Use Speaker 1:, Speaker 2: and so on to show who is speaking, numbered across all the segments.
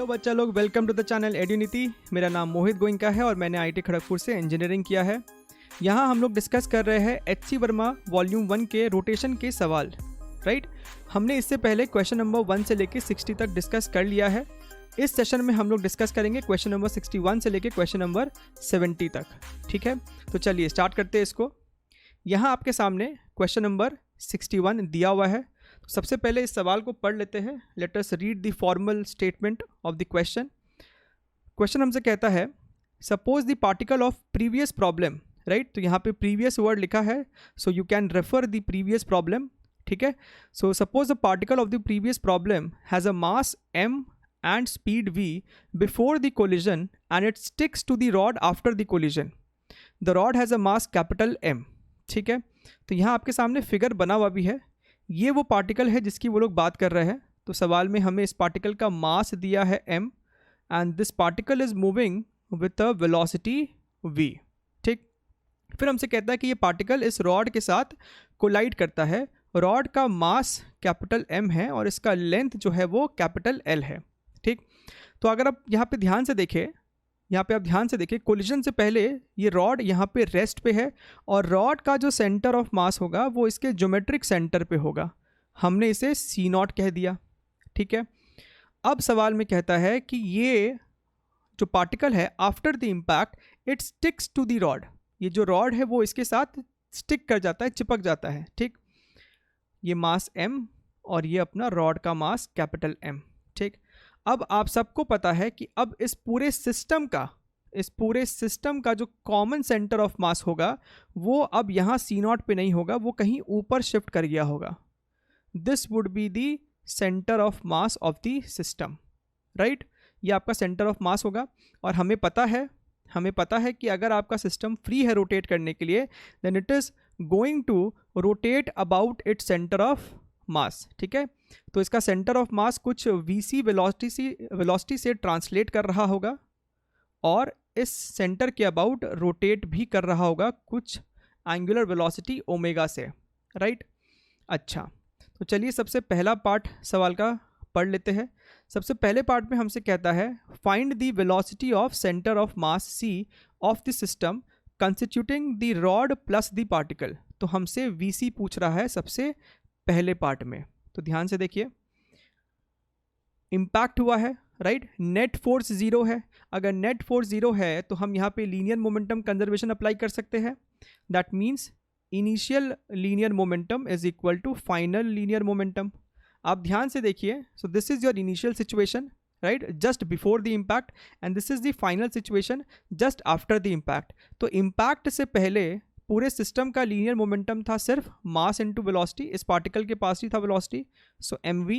Speaker 1: Hello बच्चा लोग, welcome to the channel एड्यूनिटी। मेरा नाम मोहित गोइंका है और मैंने आईटी खड़गपुर से इंजीनियरिंग किया है। यहाँ हम लोग डिस्कस कर रहे हैं एच.सी. वर्मा वॉल्यूम 1 के रोटेशन के सवाल। राइट, हमने इससे पहले क्वेश्चन नंबर 1 से लेके 60 तक डिस्कस कर लिया है। इस सेशन में हम लोग डिस्कस करेंगे क्वेश्चन नंबर 61 से लेके क्वेश्चन नंबर 70 तक। ठीक है, तो चलिए स्टार्ट करते हैं इसको। यहाँ आपके सामने क्वेश्चन नंबर 61 दिया हुआ है। तो सबसे पहले इस सवाल को पढ़ लेते हैं। Let us read the formal statement of the question. Question हमसे कहता है suppose the particle of previous problem. Right, तो यहाँ पे प्रीवियस वर्ड लिखा है, so you can refer the previous problem. ठीक है, so suppose the particle of the previous problem has a mass m and speed v before the collision and it sticks to the rod after the collision. The rod has a mass capital M. ठीक है, तो यहाँ आपके सामने figure बना हुआ भी है। ये वो पार्टिकल है जिसकी वो लोग बात कर रहे हैं। तो सवाल में हमें इस पार्टिकल का मास दिया है m and this particle is moving with a velocity v. ठीक, फिर हमसे कहता है कि ये पार्टिकल इस रॉड के साथ कोलाइड करता है। रॉड का मास कैपिटल M है और इसका लेंथ जो है वो कैपिटल L है। ठीक, तो अगर आप यहाँ पे ध्यान से देखें, कोलिजन से पहले ये रॉड यहाँ पे रेस्ट पे है और रॉड का जो सेंटर ऑफ मास होगा वो इसके ज्योमेट्रिक सेंटर पे होगा। हमने इसे C0 कह दिया। ठीक है, अब सवाल में कहता है कि ये जो पार्टिकल है after the impact it sticks to the rod. ये जो रॉड है वो इसके साथ स्टिक कर जाता है, चिपक जाता है। ठीक, ये मास M और ये अपना रॉड का मास कैपिटल M। ठीक, अब आप सबको पता है कि अब इस पूरे सिस्टम का जो कॉमन सेंटर ऑफ मास होगा वो अब यहाँ C0 पे नहीं होगा, वो कहीं ऊपर शिफ्ट कर गया होगा। This would be the centre of mass of the system. Right, ये आपका सेंटर ऑफ मास होगा और हमें पता है कि अगर आपका सिस्टम फ्री है रोटेट करने के लिए then it is going to rotate about its centre of mass. ठीक है, तो इसका सेंटर ऑफ मास कुछ vc वेलोसिटी से ट्रांसलेट कर रहा होगा और इस सेंटर के अबाउट रोटेट भी कर रहा होगा कुछ एंगुलर वेलोसिटी ओमेगा से। राइट, अच्छा, तो चलिए सबसे पहला पार्ट सवाल का पढ़ लेते हैं। सबसे पहले पार्ट में हमसे कहता है find the velocity of centre of mass c of the system constituting the rod plus the particle. तो हमसे vc पूछ रहा है सबसे पहले पार्ट में। तो ध्यान से देखिए, इम्पैक्ट हुआ है। राइट, नेट फोर्स 0 है। अगर नेट फोर्स 0 है तो हम यहाँ पे लीनियर मोमेंटम कंजर्वेशन अप्लाई कर सकते हैं। That means initial linear momentum is equal to final linear momentum. आप ध्यान से देखिए, so this is your initial situation, right, just before the impact and this is the final situation just after the impact. तो impact से पहले पूरे system का linear momentum था सिर्फ मास इनटू वेलोसिटी। इस पार्टिकल के पास ही था वेलोसिटी, सो mv।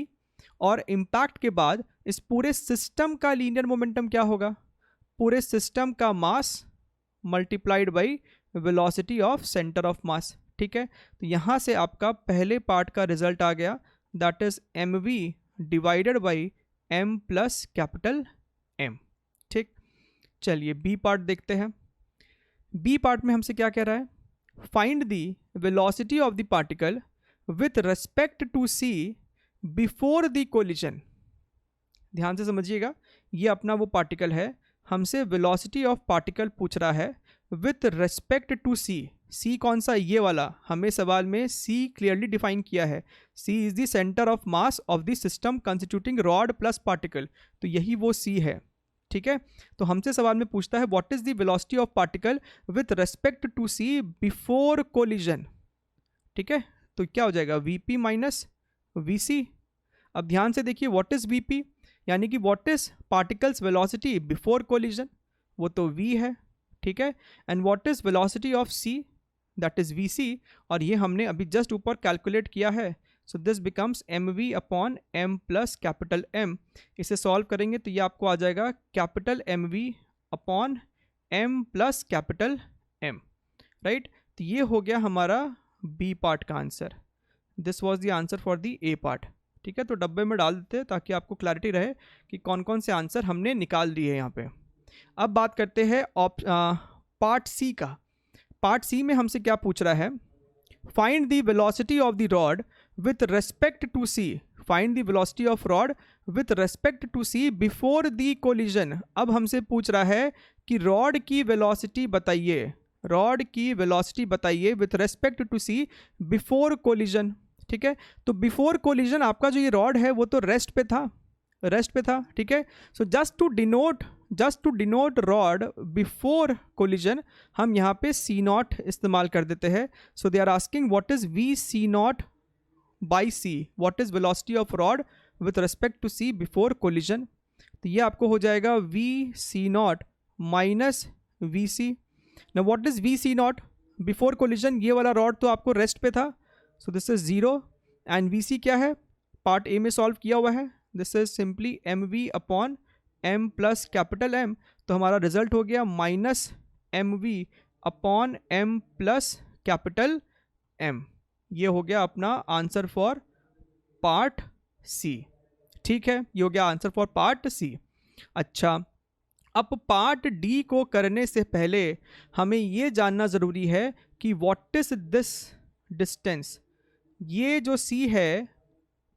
Speaker 1: और इम्पैक्ट के बाद इस पूरे सिस्टम का लीनियर मोमेंटम क्या होगा? पूरे सिस्टम का mass multiplied by velocity of centre of mass. ठीक है, तो यहाँ से आपका पहले पार्ट का रिजल्ट आ गया, that is mv divided by m plus capital M। ठीक, चलिए बी पार्ट देखते हैं। बी पार्ट में हमसे क्या कह रहा है? Find the velocity of the particle with respect to c before the collision. ध्यान से समझिएगा, ये अपना वो पार्टिकल है, हमसे वेलोसिटी ऑफ पार्टिकल पूछ रहा है with respect to c। c कौन सा? ये वाला। हमें सवाल में c क्लियरली डिफाइन किया है, c is the centre of mass of the system constituting rod plus particle. तो यही वो c है। ठीक है, तो हमसे सवाल में पूछता है what is the velocity of particle with respect to c before collision. ठीक है, तो क्या हो जाएगा? vp minus vc। अब ध्यान से देखिए, व्हाट इज vp यानी कि what is particles velocity before collision, वो तो v है। ठीक है, and what is velocity of c, that is vc, और ये हमने अभी जस्ट ऊपर कैलकुलेट किया है। So this becomes mv upon m plus capital M। इसे सॉल्व करेंगे तो ये आपको आ जाएगा capital mv upon m plus capital M। Right, तो ये हो गया हमारा बी पार्ट का answer. This was the answer for the A part. ठीक है, तो डब्बे में डाल देते हैं ताकि आपको क्लैरिटी रहे कि कौन कौन से आंसर हमने निकाल दिए यहाँ पे। अब बात करते हैं पार्ट सी का। पार्ट सी में हमसे क्या पूछ रहा है? Find the velocity of the rod with respect to c find the velocity of rod with respect to C before the collision. अब हमसे पूछ रहा है कि रॉड की वेलोसिटी बताइए, रॉड की वेलोसिटी बताइए with respect to C before collision. ठीक है, तो बिफोर कोलिजन आपका जो ये रॉड है वो तो रेस्ट पे था, रेस्ट पे था। ठीक है, so just to denote rod before collision हम यहाँ पे सी नॉट इस्तेमाल कर देते हैं। So they are asking what is V C not by C, what is velocity of rod with respect to C before collision. तो ये आपको हो जाएगा V C naught minus V C. ना what is V C naught before collision, ये वाला rod तो आपको रेस्ट पे था, सो this is 0 and V C क्या है, पार्ट ए में सॉल्व किया हुआ है, this is simply M V upon M plus capital M. तो हमारा रिजल्ट हो गया minus M V upon M plus capital M. ये हो गया अपना आंसर फॉर पार्ट सी। ठीक है, ये हो गया आंसर फॉर पार्ट सी। अच्छा, अब पार्ट डी को करने से पहले हमें ये जानना ज़रूरी है कि व्हाट इज दिस डिस्टेंस, ये जो सी है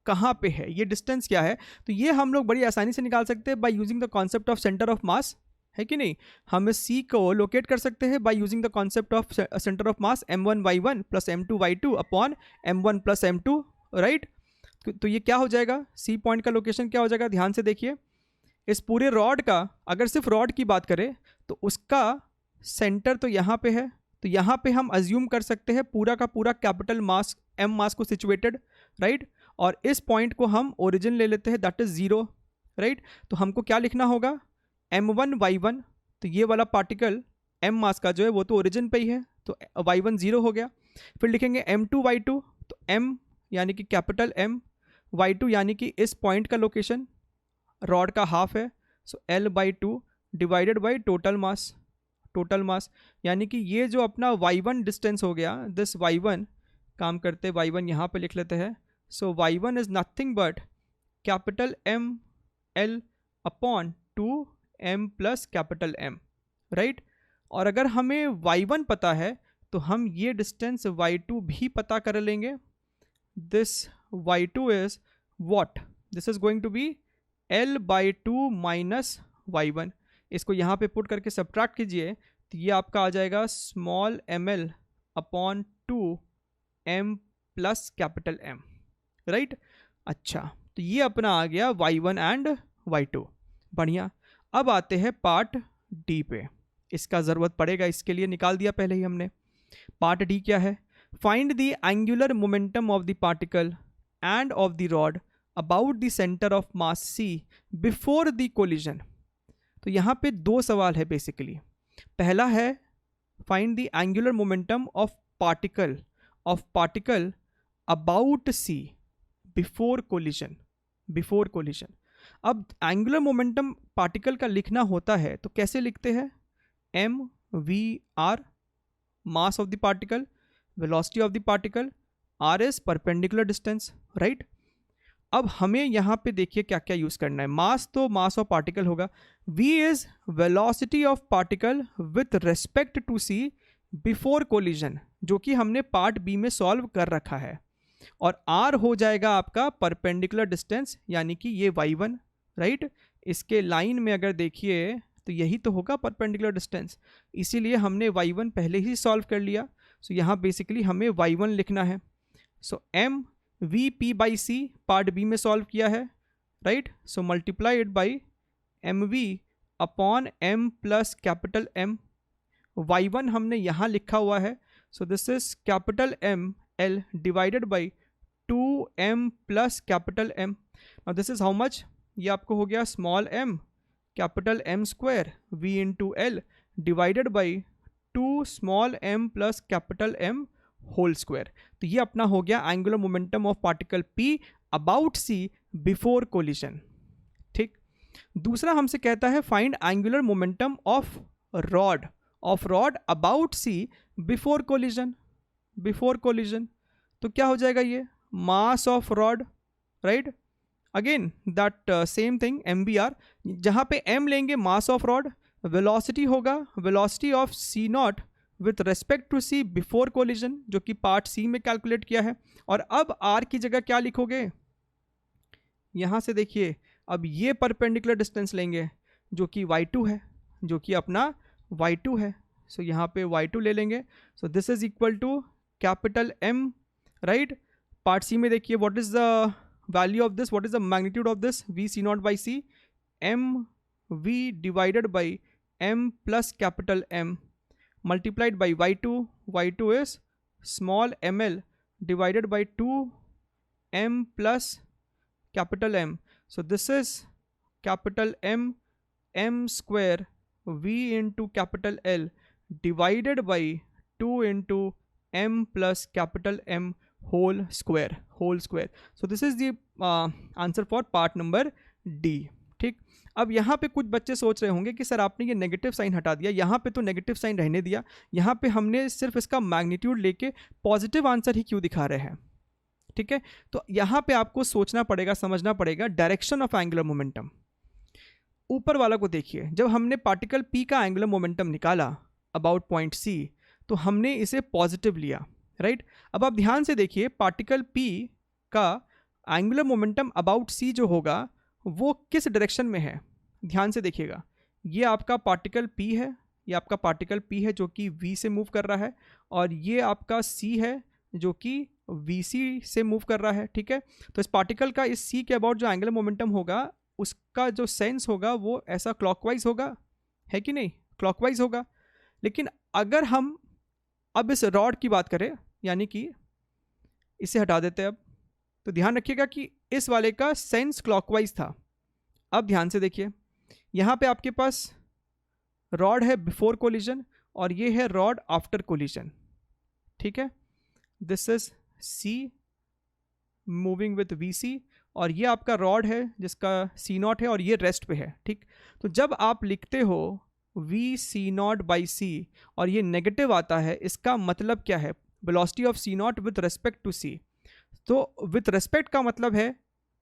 Speaker 1: कहाँ पे है, ये डिस्टेंस क्या है। तो ये हम लोग बड़ी आसानी से निकाल सकते हैं bye using the concept of centre of मास, है कि नहीं। हम इस सी को लोकेट कर सकते हैं bye using the concept of centre of mass m1y1 plus m2y2 upon m1 plus m2, right. तो ये क्या हो जाएगा, सी पॉइंट का लोकेशन क्या हो जाएगा, ध्यान से देखिए। इस पूरे रॉड का अगर सिर्फ रॉड की बात करें तो उसका सेंटर तो यहाँ पे है, तो यहाँ पे हम अज्यूम कर सकते हैं पूरा का पूरा कैपिटल मास m मास को सिचुएटेड, राइट। और इस पॉइंट को हम ओरिजिन ले लेते हैं, दैट इज 0, राइट। तो हमको क्या लिखना होगा, m1y1, तो ये वाला पार्टिकल m मास का जो है वो तो ओरिजिन पे ही है, तो y1 0 हो गया। फिर लिखेंगे m2y2, तो m यानी कि कैपिटल M, y2 यानी कि इस पॉइंट का लोकेशन रॉड का हाफ है, सो l/2 divided by total mass, total mass यानी कि ये जो अपना y1 डिस्टेंस हो गया, दिस y1, काम करते y1 यहाँ पे लिख लेते हैं। सो y1 is nothing but capital M L upon 2m plus capital M, right. और अगर हमें y1 पता है तो हम ये डिस्टेंस y2 भी पता कर लेंगे। This y2 is what, this is going to be l/2 minus y1। इसको यहाँ पे पुट करके सब्ट्रैक्ट कीजिए तो ये आपका आ जाएगा small ml upon 2m plus capital M, right. अच्छा, तो ये अपना आ गया y1 एंड y2, बढ़िया। अब आते हैं पार्ट डी पे, इसका ज़रूरत पड़ेगा, इसके लिए निकाल दिया पहले ही हमने। पार्ट डी क्या है, find the angular momentum of the particle and of the rod about the centre of mass C before the collision. तो यहाँ पे दो सवाल है बेसिकली। पहला है find the angular momentum of particle about C before collision, before collision. अब angular momentum particle का लिखना होता है तो कैसे लिखते हैं, m/v/r, mass of the particle, velocity of the particle, r is perpendicular distance, right. अब हमें यहाँ पे देखिए क्या क्या यूज़ करना है। मास तो मास ऑफ पार्टिकल होगा, v is velocity of particle with respect to C before collision, जो कि हमने पार्ट बी में सॉल्व कर रखा है। और r हो जाएगा आपका परपेंडिकुलर डिस्टेंस, यानी कि ये y1, राइट। इसके लाइन में अगर देखिए तो यही तो होगा परपेंडिकुलर डिस्टेंस, इसीलिए हमने y1 पहले ही सॉल्व कर लिया। सो यहाँ बेसिकली हमें y1 लिखना है। So m v/p/c part B में सॉल्व किया है, right. So multiplied by mv upon m plus capital M। y1 हमने यहाँ लिखा हुआ है, so this is capital M L divided by 2m plus capital M। Now this is how much, ये आपको हो गया small m capital M square v into L divided by 2 small m plus capital M whole square. तो ये अपना हो गया angular momentum of particle P about C before collision, ठीक। दूसरा हमसे कहता है find angular momentum of rod about C before collision, before collision. तो क्या हो जाएगा, ये mass of rod, right. Again that same thing MBR, जहाँ पे M लेंगे मास ऑफ रॉड, वेलोसिटी होगा velocity of C not with respect to C before collision, जो कि पार्ट C में कैलकुलेट किया है। और अब R की जगह क्या लिखोगे, यहाँ से देखिए अब ये परपेंडिकुलर डिस्टेंस लेंगे जो कि y2 है, जो कि अपना y2 है। सो यहाँ पे y2 ले लेंगे। So this is equal to capital M, right. Part C में देखिए what is the value of this, what is the magnitude of this, V C not by C, M V divided by m plus capital M multiplied by y2, y2 is small ml divided by 2m plus capital M. So this is capital M square v into capital L divided by 2 into m plus capital M whole square. So this is the answer for part number D. ठीक। अब यहाँ पे कुछ बच्चे सोच रहे होंगे कि सर आपने ये नेगेटिव साइन हटा दिया, यहाँ पे तो नेगेटिव साइन रहने दिया, यहाँ पे हमने सिर्फ इसका मैग्नीट्यूड लेके पॉजिटिव आंसर ही क्यों दिखा रहे हैं। ठीक है, तो यहाँ पे आपको सोचना पड़ेगा, समझना पड़ेगा डायरेक्शन ऑफ एंगुलर मोमेंटम। ऊपर वाला को देखिए, जब हमने पार्टिकल P का एंगुलर मोमेंटम निकाला अबाउट पॉइंट C, तो हमने इसे पॉजिटिव लिया, राइट। अब आप ध्यान से देखिए पार्टिकल P का एंगुलर मोमेंटम अबाउट C जो होगा वो किस डायरेक्शन में है, ध्यान से देखिएगा। ये आपका पार्टिकल P है, ये आपका पार्टिकल P है जो कि V से मूव कर रहा है, और ये आपका C है जो कि VC से मूव कर रहा है। ठीक है, तो इस पार्टिकल का इस C के अबाउट जो एंगुलर मोमेंटम होगा उसका जो सेंस होगा वो ऐसा क्लॉकवाइज होगा, है कि नहीं, क्लॉकवाइज होगा। लेकिन अगर हम अब इस रॉड की बात करें, यानी कि इसे हटा देते हैं अब, तो ध्यान रखिएगा कि इस वाले का सेंस क्लॉकवाइज था। अब ध्यान से देखिए, यहाँ पे आपके पास रॉड है बिफोर कोलिजन और ये है रॉड आफ्टर कोलिजन। ठीक है, this is C moving with VC, और ये आपका रॉड है जिसका C0 है और ये रेस्ट पे है। ठीक, तो जब आप लिखते हो VC0 बाई C और ये नेगेटिव आता है, इसका मतलब क्या है, velocity of C0 with respect to C। तो विथ रेस्पेक्ट का मतलब है,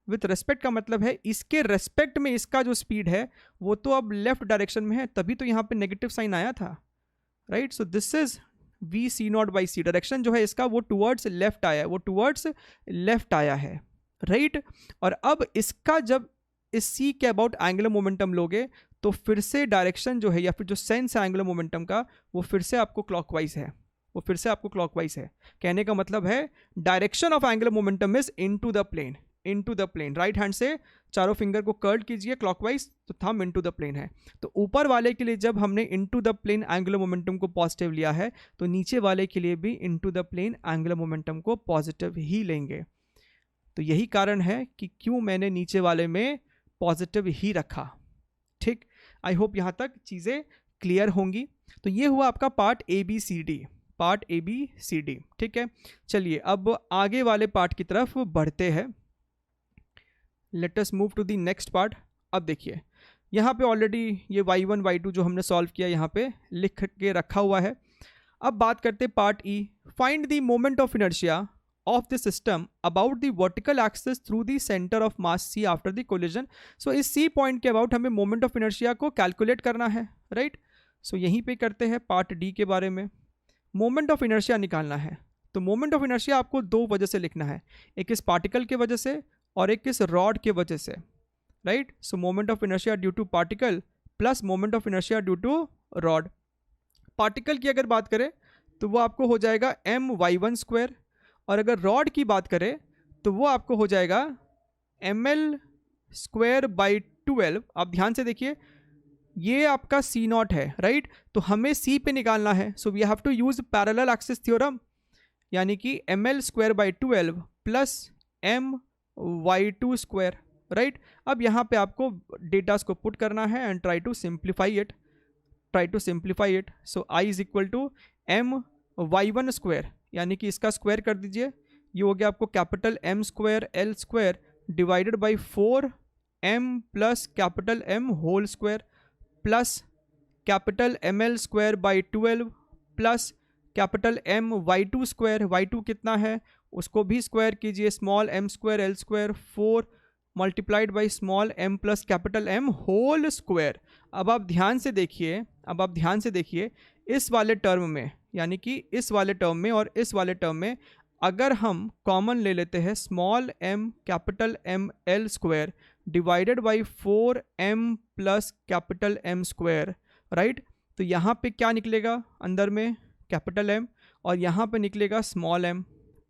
Speaker 1: विथ रेस्पेक्ट का मतलब है इसके रेस्पेक्ट में इसका जो स्पीड है वो तो अब लेफ्ट डायरेक्शन में है, तभी तो यहाँ पे नेगेटिव साइन आया था, right. So this is VC0 by C, direction जो है इसका वो टुवर्ड्स लेफ्ट आया है, वो टुवर्ड्स लेफ्ट आया है, राइट। और अब इसका जब इस C के अबाउट एंगुलर मोमेंटम लोगे तो फिर से डायरेक्शन जो है या फिर जो सेंस है एंगुलर मोमेंटम का वो फिर से आपको क्लॉकवाइज है, वो फिर से आपको क्लॉकवाइज है। कहने का मतलब है direction of angular momentum is into the plane, into the plane. Right hand से चारों फिंगर को कर्ल कीजिए क्लॉकवाइज, तो थंब इनटू द प्लेन है। तो ऊपर वाले के लिए जब हमने into the plane angular momentum को पॉजिटिव लिया है, तो नीचे वाले के लिए भी into the plane angular momentum को पॉजिटिव ही लेंगे। तो यही कारण है कि क्यों मैंने नीचे वाले में पॉजिटिव ही रखा। ठीक, आई होप यहाँ तक चीज़ें क्लियर होंगी। तो ये हुआ आपका पार्ट ABCD, पार्ट ABCD। ठीक है, चलिए अब आगे वाले पार्ट की तरफ बढ़ते हैं। Let us move to the next part. अब देखिए यहाँ पे ऑलरेडी ये y1 y2 जो हमने सॉल्व किया यहाँ पे लिख के रखा हुआ है। अब बात करते part E। Find the moment of inertia of the system about the vertical axis through the center of mass C after the collision। so इस C पॉइंट के अबाउट हमें मोमेंट ऑफ इनर्शिया को कैलकुलेट करना है, right. सो यहीं पे करते हैं पार्ट D के बारे में। मोमेंट ऑफ इनर्शिया निकालना है, तो मोमेंट ऑफ इनर्शिया आपको दो वजह से लिखना है, एक इस पार्टिकल के वजह से और एक इस रॉड के वजह से, right. So moment of inertia due to particle plus moment of inertia due to rod. Particle की अगर बात करें तो वो आपको हो जाएगा my1 स्क्वायर, और अगर रॉड की बात करें तो वो आपको हो जाएगा ml स्क्वायर बाई 12। आप ध्यान से देखिए ये आपका C0 है, राइट। तो हमें C पे निकालना है, so we have to use parallel axis theorem, यानी कि ml square by 12 plus my2 square, right. अब यहाँ पे आपको डेटास को पुट करना है and try to simplify it, try to simplify it. So I is equal to my1 square, यानी कि इसका स्क्वायर कर दीजिए, ये हो गया आपको capital M square L square divided by 4m plus capital M whole square plus capital ML square by 12 plus capital M y2 square, y2 कितना है उसको भी स्क्वायर कीजिए, small m square L square 4 multiplied by small m plus capital M whole square. अब आप ध्यान से देखिए, अब आप ध्यान से देखिए इस वाले टर्म में, यानी कि इस वाले टर्म में और इस वाले टर्म में अगर हम कॉमन ले लेते हैं small m capital M L square divided by 4m plus capital M square, right, तो यहाँ पे क्या निकलेगा, अंदर में कैपिटल M और यहाँ पे निकलेगा small m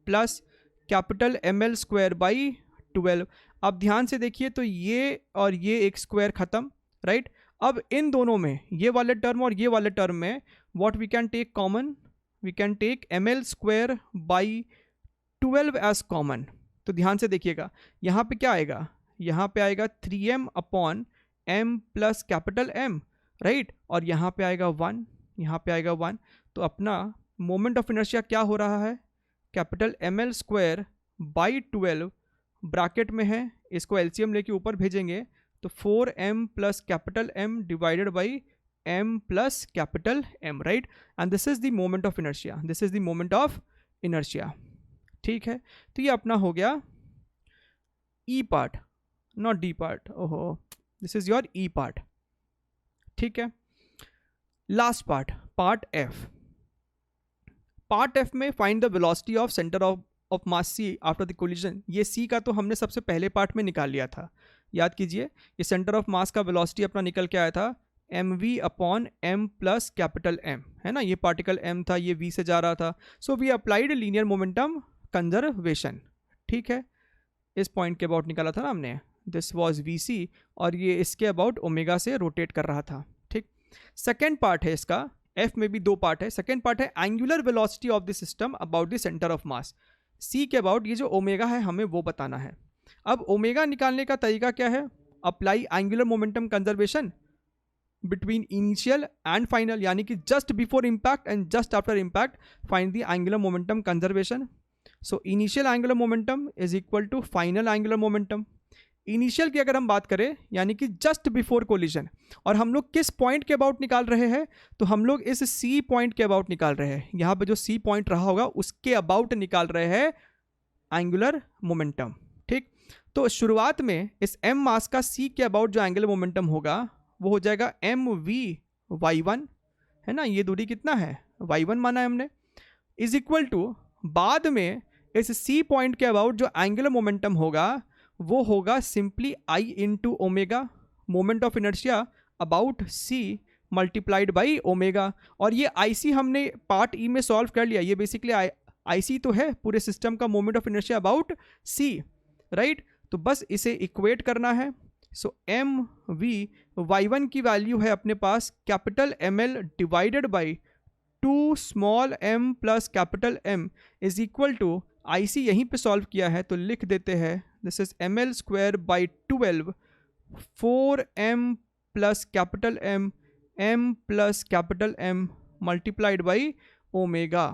Speaker 1: plus capital ML square by 12। अब ध्यान से देखिए तो ये और ये एक स्क्वायर ख़त्म, राइट। अब इन दोनों में ये वाले टर्म और ये वाले टर्म में what we can take common, we can take ML square by 12 as common. तो ध्यान से देखिएगा यहाँ पे क्या आएगा, यहाँ पे आएगा 3m upon m plus capital M, right, और यहाँ पे आएगा 1, यहाँ पे आएगा 1। तो अपना मोमेंट ऑफ इनर्शिया क्या हो रहा है, capital ML square by 12 bracket में है, इसको LCM लेके ऊपर भेजेंगे तो 4m plus capital M divided by m plus capital M, right, and this is the moment of inertia, this is the moment of inertia. ठीक है, तो ये अपना हो गया E part, not D part, ओहो, this is your E part. ठीक है, लास्ट पार्ट, पार्ट F। पार्ट F में find the velocity of centre of mass C after the collision. ये C का तो हमने सबसे पहले पार्ट में निकाल लिया था, याद कीजिए, ये सेंटर ऑफ मास का वेलोसिटी अपना निकल के आया था mv upon m plus capital M, है ना, ये पार्टिकल m था, ये v से जा रहा था, so we applied linear momentum conservation. ठीक है, इस पॉइंट के अबाउट निकाला था ना हमने, दिस वाज vc और ये इसके अबाउट ओमेगा से रोटेट कर रहा था। ठीक, सेकेंड पार्ट है इसका, F में भी दो पार्ट है, सेकेंड पार्ट है angular velocity of the system about the centre of mass. C के अबाउट ये जो ओमेगा है हमें वो बताना है। अब ओमेगा निकालने का तरीका क्या है, apply angular momentum conservation between initial and final, यानी कि just before impact and just after impact find the angular momentum conservation. So initial angular momentum is equal to final angular momentum. Initial की अगर हम बात करें यानी कि just before collision, और हम लोग किस पॉइंट के अबाउट निकाल रहे हैं, तो हम लोग इस C पॉइंट के अबाउट निकाल रहे हैं, यहाँ पे जो C पॉइंट रहा होगा उसके अबाउट निकाल रहे हैं एंगुलर मोमेंटम। ठीक, तो शुरुआत में इस m मास का C के अबाउट जो एंगुलर मोमेंटम होगा वो हो जाएगा mv y1, है ना, ये दूरी कितना है y1 माना है हमने, इज इक्वल टू बाद में इस C पॉइंट के अबाउट जो एंगुलर मोमेंटम होगा वो होगा simply I into omega, moment of inertia about C multiplied by omega. और ये IC हमने पार्ट E में सॉल्व कर लिया, ये बेसिकली IC तो है पूरे सिस्टम का moment of inertia about C, right, तो बस इसे इक्वेट करना है। सो mv y1 की वैल्यू है अपने पास capital ML divided by 2 small m plus capital M is equal to IC यहीं पे सॉल्व किया है तो लिख देते हैं this is ML square by 12 4m plus capital M plus capital M multiplied by omega,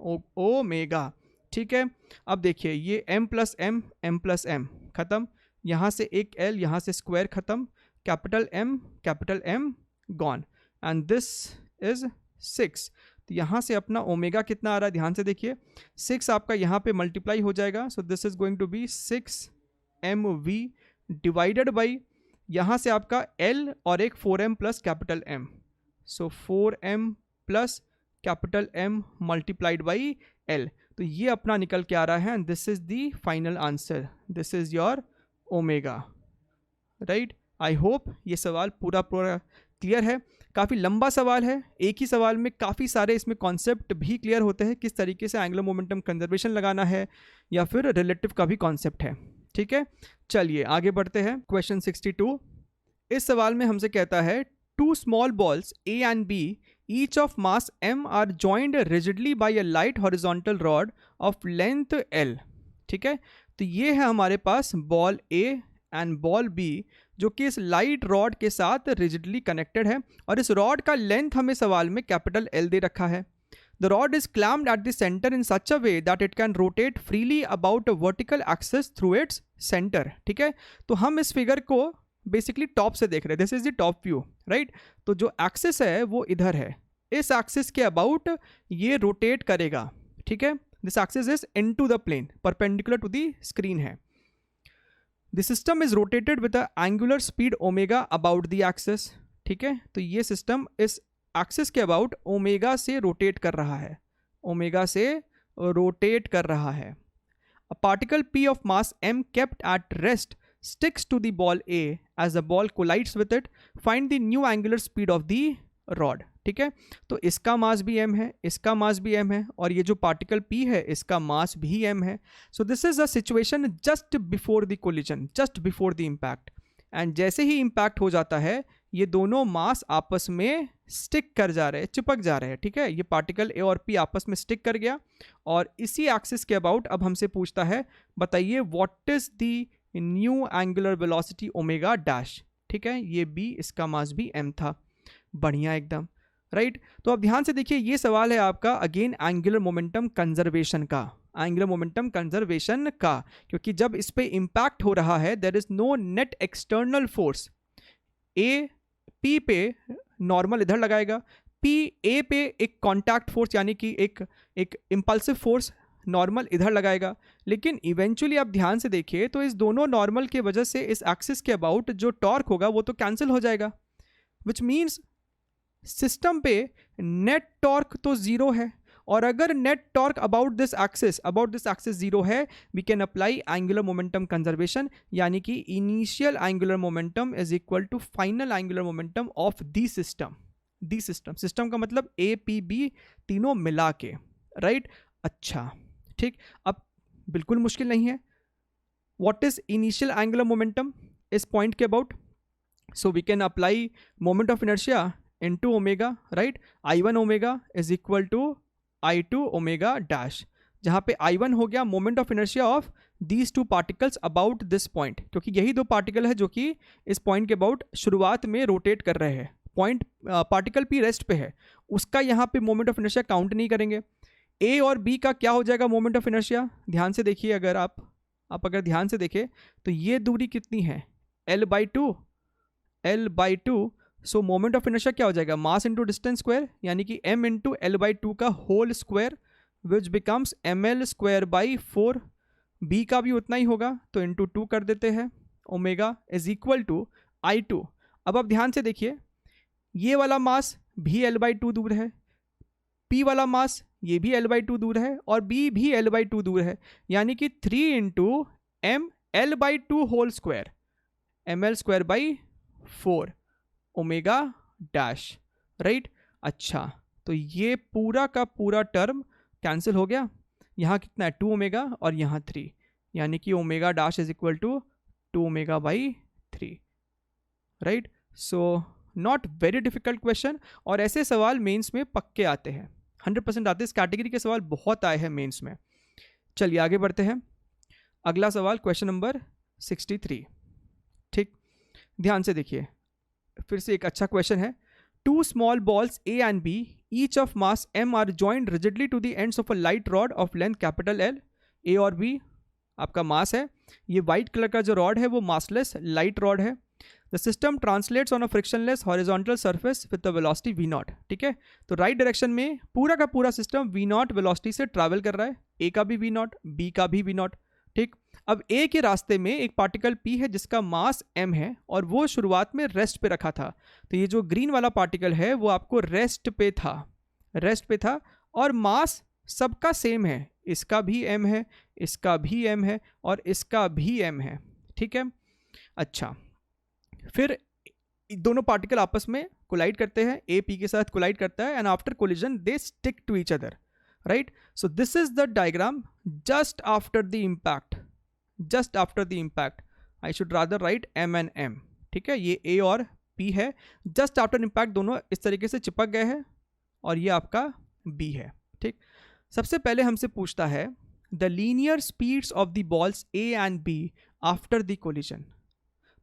Speaker 1: omega. ठीक है, अब देखिए ये m प्लस M ख़त्म, यहाँ से एक L, यहाँ से स्क्वायर ख़त्म, capital M gone, and this is 6। तो यहाँ से अपना ओमेगा कितना आ रहा है, ध्यान से देखिए, 6 आपका यहाँ पे मल्टीप्लाई हो जाएगा, so this is going to be 6mv divided by यहाँ से आपका L और एक 4m plus capital M, so 4m plus capital M multiplied by L। तो ये अपना निकल के आ रहा है and this is the final answer, this is your omega, right. I hope ये सवाल पूरा क्लियर है, काफ़ी लंबा सवाल है, एक ही सवाल में काफ़ी सारे इसमें कॉन्सेप्ट भी क्लियर होते हैं, किस तरीके से एंगुलर मोमेंटम कंजर्वेशन लगाना है या फिर रिलेटिव का भी कॉन्सेप्ट है। ठीक है, चलिए आगे बढ़ते हैं। क्वेश्चन 62, इस सवाल में हमसे कहता है 2 small balls A and B each of mass m are joined rigidly by a light horizontal rod of length L। ठीक है, तो ये है हमारे पास ball A and ball B जो कि इस लाइट रॉड के साथ रिजिडली कनेक्टेड है, और इस रॉड का लेंथ हमें सवाल में कैपिटल L दे रखा है। The rod is clamped at the centre in such a way that it can rotate freely about a vertical axis through its centre. ठीक है, तो हम इस फिगर को बेसिकली टॉप से देख रहे हैं, this is the top view, right. तो जो एक्सिस है वो इधर है, इस एक्सिस के अबाउट ये रोटेट करेगा। ठीक है, this axis is into the plane, perpendicular to the screen है। The system is rotated with a angular speed omega about the axis. ठीक है, तो ये सिस्टम इस एक्सिस के अबाउट ओमेगा से रोटेट कर रहा है, ओमेगा से रोटेट कर रहा है। A particle p of mass m kept at rest sticks to the ball A as the ball collides with it. Find the new angular speed of the rod. ठीक है, तो इसका मास भी m है, इसका मास भी m है, और ये जो पार्टिकल p है इसका मास भी m है. So this is a situation just before the collision, just before the impact. And जैसे ही इम्पैक्ट हो जाता है ये दोनों मास आपस में स्टिक कर जा रहे हैं, चिपक जा रहे हैं. ठीक है, ये पार्टिकल ए और पी आपस में स्टिक कर गया, और इसी एक्सिस के अबाउट अब हमसे पूछता है बताइए what is the new angular velocity omega dash. ठीक है, ये बी, इसका मास भी m था. बढ़िया एकदम, राइट. तो अब ध्यान से देखिए, ये सवाल है आपका अगेन एंगुलर मोमेंटम कंजर्वेशन का, एंगुलर मोमेंटम कंजर्वेशन का, क्योंकि जब इस पे इम्पैक्ट हो रहा है there is no net external force. A P पे नॉर्मल इधर लगाएगा, पी ए पे एक कॉन्टैक्ट फोर्स यानी कि एक इम्पल्सिव फोर्स नॉर्मल इधर लगाएगा. लेकिन इवेंचुअली आप ध्यान से देखिए तो इस दोनों नॉर्मल के वजह से इस एक्सिस के अबाउट जो टॉर्क होगा वो तो कैंसिल हो जाएगा, विच मीन्स सिस्टम पे नेट टॉर्क तो जीरो है. और अगर net torque about this axis zero है, we can apply angular momentum conservation, यानी कि initial angular momentum is equal to final angular momentum of the system. System का मतलब ए पी बी तीनों मिला के, राइट. अच्छा ठीक, अब बिल्कुल मुश्किल नहीं है. What is initial angular momentum इस पॉइंट के about? So we can apply moment of inertia into omega, right. I1 omega is equal to I2 omega dash, जहाँ पे I1 हो गया moment of inertia of these two particles about this point, क्योंकि यही दो particle है जो कि इस पॉइंट के अबाउट शुरुआत में रोटेट कर रहे हैं. पॉइंट पार्टिकल P रेस्ट पे है, उसका यहाँ पे मोमेंट ऑफ इनर्शिया काउंट नहीं करेंगे. ए और बी का क्या हो जाएगा मोमेंट ऑफ इनर्शिया? ध्यान से देखिए, अगर आप अगर ध्यान से देखें तो ये दूरी कितनी है? L/2. So moment of inertia क्या हो जाएगा? मास इंटू डिस्टेंस स्क्वायर, यानी कि m इंटू L/2 का whole square, which becomes ml²/4. B का भी उतना ही होगा तो इंटू 2 कर देते हैं. Omega is equal to I2. अब आप ध्यान से देखिए, ये वाला मास भी L/2 दूर है, P वाला मास ये भी L/2 दूर है, और B भी L/2 दूर है, यानी कि 3 into m L/2 whole square, ml²/4 omega dash, right. अच्छा, तो ये पूरा का पूरा टर्म कैंसिल हो गया. यहाँ कितना है? 2 ओमेगा और यहाँ 3, यानी कि omega dash is equal to 2 ओमेगा/3, right. So not very difficult question, और ऐसे सवाल मेंस में पक्के आते हैं, 100% आते हैं. इस कैटेगरी के सवाल बहुत आए हैं मेंस में. चलिए आगे बढ़ते हैं. अगला सवाल क्वेश्चन नंबर 63. ठीक, ध्यान से देखिए, फिर से एक अच्छा क्वेश्चन है. 2 small balls A and B, each of mass m are joined rigidly to the ends of a light rod of length capital L. A और B आपका मास है. ये वाइट कलर का जो रॉड है वो मासलेस लाइट रॉड है. The system translates on a frictionless horizontal surface with the velocity v0. ठीक है, तो राइट डायरेक्शन में पूरा का पूरा सिस्टम v0 वेलोसिटी से ट्रैवल कर रहा है. A का भी v0, B का भी v0. ठीक, अब A के रास्ते में एक पार्टिकल P है जिसका मास m है, और वो शुरुआत में रेस्ट पे रखा था. तो ये जो ग्रीन वाला पार्टिकल है वो आपको रेस्ट पे था, और मास सबका सेम है. इसका भी m है, इसका भी m है, और इसका भी m है. ठीक है, अच्छा, फिर दोनों पार्टिकल आपस में कोलाइड करते हैं, A P के साथ कोलाइड करता है, and after collision they stick to each other, right. So this is the diagram just after the impact. I should rather write M and M. ठीक है, ये A और P है, जस्ट आफ्टर इम्पैक्ट दोनों इस तरीके से चिपक गए हैं, और ये आपका B है. ठीक, सबसे पहले हमसे पूछता है the linear speeds of the balls A and B after the collision.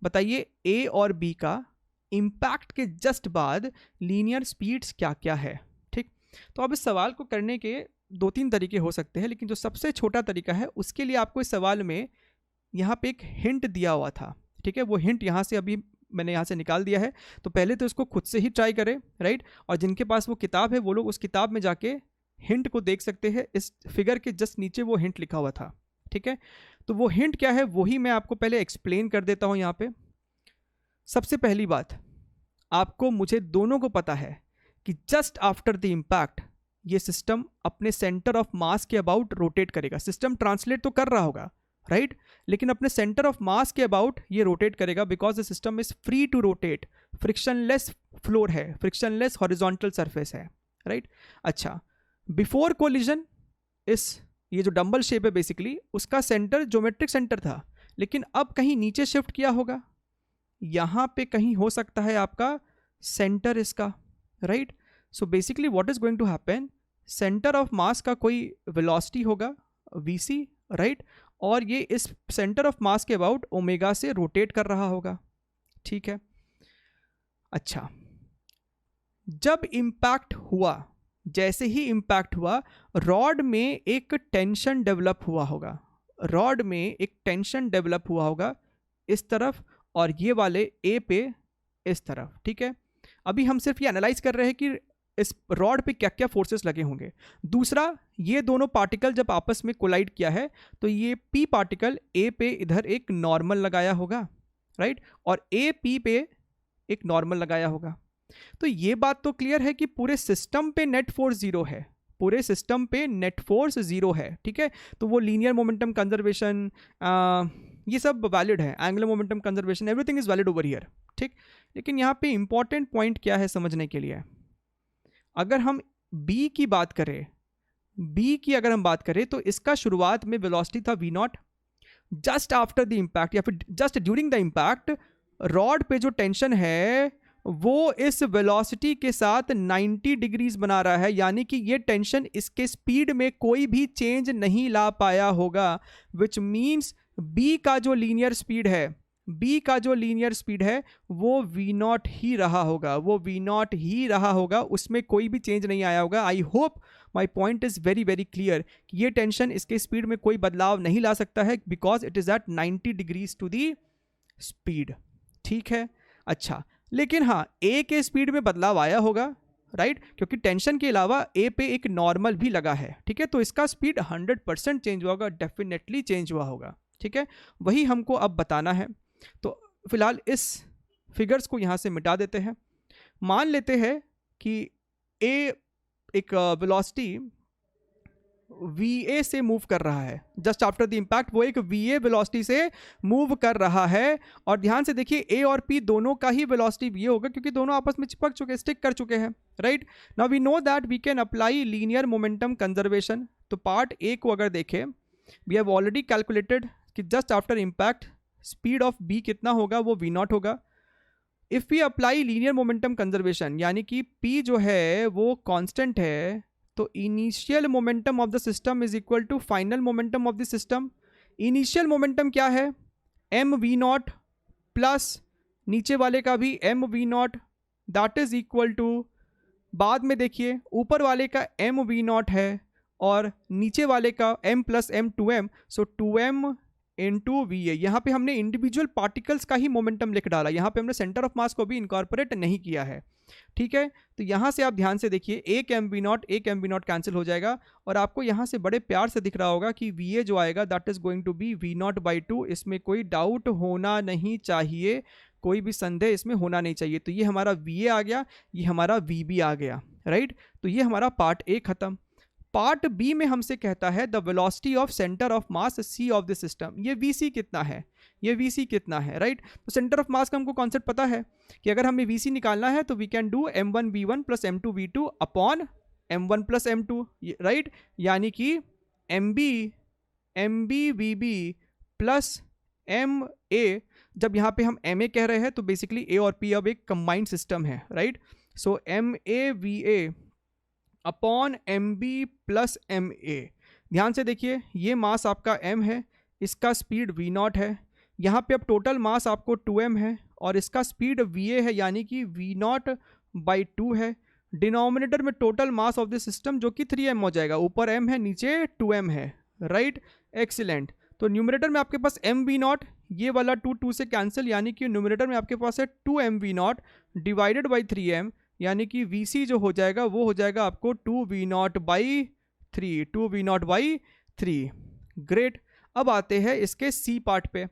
Speaker 1: बताइए A और B का इम्पैक्ट के जस्ट बाद लीनियर स्पीड्स क्या क्या है. ठीक, तो अब इस सवाल को करने के 2-3 तरीके हो सकते हैं, लेकिन जो सबसे छोटा तरीका है उसके लिए आपको इस सवाल में यहाँ पे एक हिंट दिया हुआ था. ठीक है, वो हिंट यहाँ से अभी मैंने यहाँ से निकाल दिया है, तो पहले तो इसको खुद से ही ट्राई करें, राइट. और जिनके पास वो किताब है वो लोग उस किताब में जाके हिंट को देख सकते हैं. इस फिगर के जस्ट नीचे वो हिंट लिखा हुआ था. ठीक है, तो वो हिंट क्या है वही मैं आपको पहले एक्सप्लेन कर देता हूँ यहाँ पे. सबसे पहली बात, आपको मुझे दोनों को पता है कि जस्ट आफ्टर द इम्पैक्ट ये सिस्टम अपने सेंटर ऑफ मास के अबाउट रोटेट करेगा। सिस्टम ट्रांसलेट तो कर रहा होगा, राइट, लेकिन अपने सेंटर ऑफ मास के अबाउट ये रोटेट करेगा because the system is free to rotate, frictionless floor है, फ्रिक्शनलेस हॉरिजॉन्टल सरफेस है, राइट। अच्छा, बिफोर कोलिजन ये जो डंबल शेप है बेसिकली उसका सेंटर ज्योमेट्रिक सेंटर था, लेकिन अब कहीं नीचे शिफ्ट किया होगा, यहाँ पे कहीं हो सकता है आपका सेंटर इसका, right. So basically what is going to happen, centre of mass का कोई वेलोसिटी होगा vc, राइट, और ये इस सेंटर ऑफ मास के अबाउट ओमेगा से रोटेट कर रहा होगा, ठीक है। अच्छा, जब इम्पैक्ट हुआ, जैसे ही इम्पैक्ट हुआ, रॉड में एक टेंशन डेवलप हुआ होगा, रॉड में एक टेंशन डेवलप हुआ होगा इस तरफ, और ये वाले ए पे इस तरफ, ठीक है। अभी हम सिर्फ ये एनालाइज कर रहे हैं कि इस रॉड पे क्या क्या फोर्सेस लगे होंगे। दूसरा, ये दोनों पार्टिकल जब आपस में कोलाइड किया है तो ये पी पार्टिकल ए पे इधर एक नॉर्मल लगाया होगा, राइट, और ए पी पे एक नॉर्मल लगाया होगा। तो ये बात तो क्लियर है कि पूरे सिस्टम पे नेट फोर्स जीरो है, पूरे सिस्टम पे नेट फोर्स जीरो है, ठीक है। तो वो लीनियर मोमेंटम कंजर्वेशन ये सब वैलिड है, angular momentum conservation, everything is valid over here, ठीक। लेकिन यहाँ पे इंपॉर्टेंट पॉइंट क्या है समझने के लिए, अगर हम बी की बात करें, बी की अगर हम बात करें तो इसका शुरुआत में वेलोसिटी था v not, just after the impact या फिर just during the impact rod पे जो टेंशन है वो इस वेलोसिटी के साथ 90 डिग्रीज बना रहा है, यानी कि ये टेंशन इसके स्पीड में कोई भी चेंज नहीं ला पाया होगा, विच मीन्स बी का जो लीनियर स्पीड है, बी का जो लीनियर स्पीड है वो v नॉट ही रहा होगा, वो v नॉट ही रहा होगा, उसमें कोई भी चेंज नहीं आया होगा। I hope my point is very very clear कि ये टेंशन इसके स्पीड में कोई बदलाव नहीं ला सकता है because it is at 90 degrees to the speed, ठीक है। अच्छा, लेकिन हाँ, ए के स्पीड में बदलाव आया होगा, राइट, क्योंकि टेंशन के अलावा ए पे एक नॉर्मल भी लगा है, ठीक है, तो इसका स्पीड 100% चेंज हुआ होगा, डेफिनेटली चेंज हुआ होगा, ठीक है। वही हमको अब बताना है। तो फिलहाल इस फिगर्स को यहाँ से मिटा देते हैं। मान लेते हैं कि ए एक वेलोसिटी va से मूव कर रहा है, जस्ट आफ्टर द इम्पैक्ट वो एक va वेलोसिटी से मूव कर रहा है, और ध्यान से देखिए a और p दोनों का ही वेलोसिटी va होगा क्योंकि दोनों आपस में चिपक चुके, स्टिक कर चुके हैं, right. Now we know that we can apply linear momentum conservation. तो पार्ट ए को अगर देखें, वी हैव ऑलरेडी कैलकुलेटेड कि just after impact speed of b कितना होगा, वो v नॉट होगा। If we apply linear momentum conservation, यानी कि p जो है वो कांस्टेंट है, तो initial momentum of the system is equal to final momentum of the system. Initial momentum क्या है, m v नॉट प्लस नीचे वाले का भी m v nought, that is equal to, बाद में देखिए ऊपर वाले का m v नॉट है और नीचे वाले का m plus m 2m, so 2m into V A. यहाँ पे हमने इंडिविजुअल पार्टिकल्स का ही मोमेंटम लिख डाला, यहाँ पे हमने सेंटर ऑफ मास को भी इनकॉर्पोरेट नहीं किया है, ठीक है। तो यहाँ से आप ध्यान से देखिए, एक एम वी नॉट एक एम वी नॉट कैंसिल हो जाएगा, और आपको यहाँ से बड़े प्यार से दिख रहा होगा कि वी ए जो आएगा that is going to be V nought by 2। इसमें कोई डाउट होना नहीं चाहिए, कोई भी संदेह इसमें होना नहीं चाहिए। तो ये हमारा वी ए आ गया, ये हमारा वी बी आ गया, राइट। तो ये हमारा पार्ट ए खत्म। पार्ट बी में हमसे कहता है the velocity of centre of mass C of the system. ये वी सी कितना है, ये वी सी कितना है, राइट। तो सेंटर ऑफ मास का हमको कॉन्सेप्ट पता है कि अगर हमें वी सी निकालना है तो we can do m1 v1 plus m2 v2 upon m1 plus m2, right, यानी कि mb vb प्लस ma। जब यहाँ पे हम ma कह रहे हैं तो बेसिकली a और p अब एक कंबाइंड सिस्टम है, right. So ma va upon M B plus M A. ध्यान से देखिए, ये मास आपका m है, इसका स्पीड v नॉट है, यहाँ पे अब टोटल मास आपको 2m है और इसका स्पीड va है, यानी कि v नॉट बाई 2 है। डिनोमिनेटर में total mass of the system जो कि 3m हो जाएगा, ऊपर m है नीचे 2m है, राइट, एक्सीलेंट। तो न्यूमरेटर में आपके पास m v नॉट, ये वाला 2 से कैंसिल, यानी कि न्यूमरेटर में आपके पास है 2m v not divided by 3m, यानी कि Vc जो हो जाएगा वो हो जाएगा आपको 2v not by 3, 2v not by 3। Great. अब आते हैं इसके सी पार्ट पे।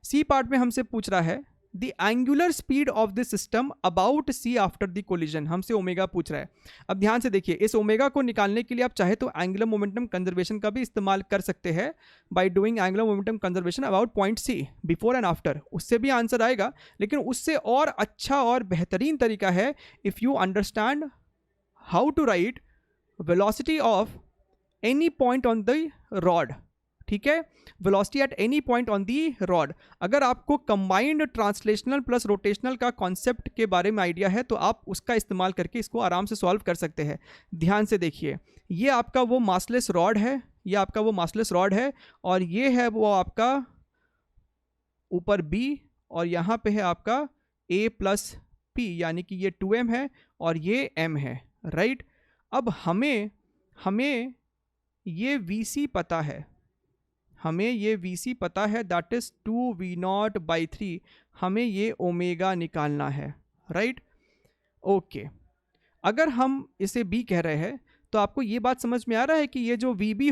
Speaker 1: सी पार्ट में हमसे पूछ रहा है the angular speed of the system about C after the collision. हमसे ओमेगा पूछ रहा है। अब ध्यान से देखिए, इस ओमेगा को निकालने के लिए आप चाहे तो एंगुलर मोमेंटम कंजर्वेशन का भी इस्तेमाल कर सकते हैं by doing angular momentum conservation about point C before and after. उससे भी आंसर आएगा, लेकिन उससे और अच्छा और बेहतरीन तरीका है if you understand how to write velocity of any point on the rod. ठीक है, velocity at any point on the rod. अगर आपको कंबाइंड ट्रांसलेशनल प्लस रोटेशनल का कॉन्सेप्ट के बारे में आइडिया है तो आप उसका इस्तेमाल करके इसको आराम से सॉल्व कर सकते हैं। ध्यान से देखिए, ये आपका वो मासलेस रॉड है, ये आपका वो मासलेस रॉड है, और ये है वो आपका ऊपर B, और यहाँ पे है आपका A प्लस P, यानी कि ये 2m है और ये m है, राइट। अब हमें ये VC पता है, हमें ये VC पता है, दैट इज 2V0/3। हमें ये ओमेगा निकालना है, राइट। ओके, अगर हम इसे B कह रहे हैं तो आपको ये बात समझ में आ रहा है कि ये जो VB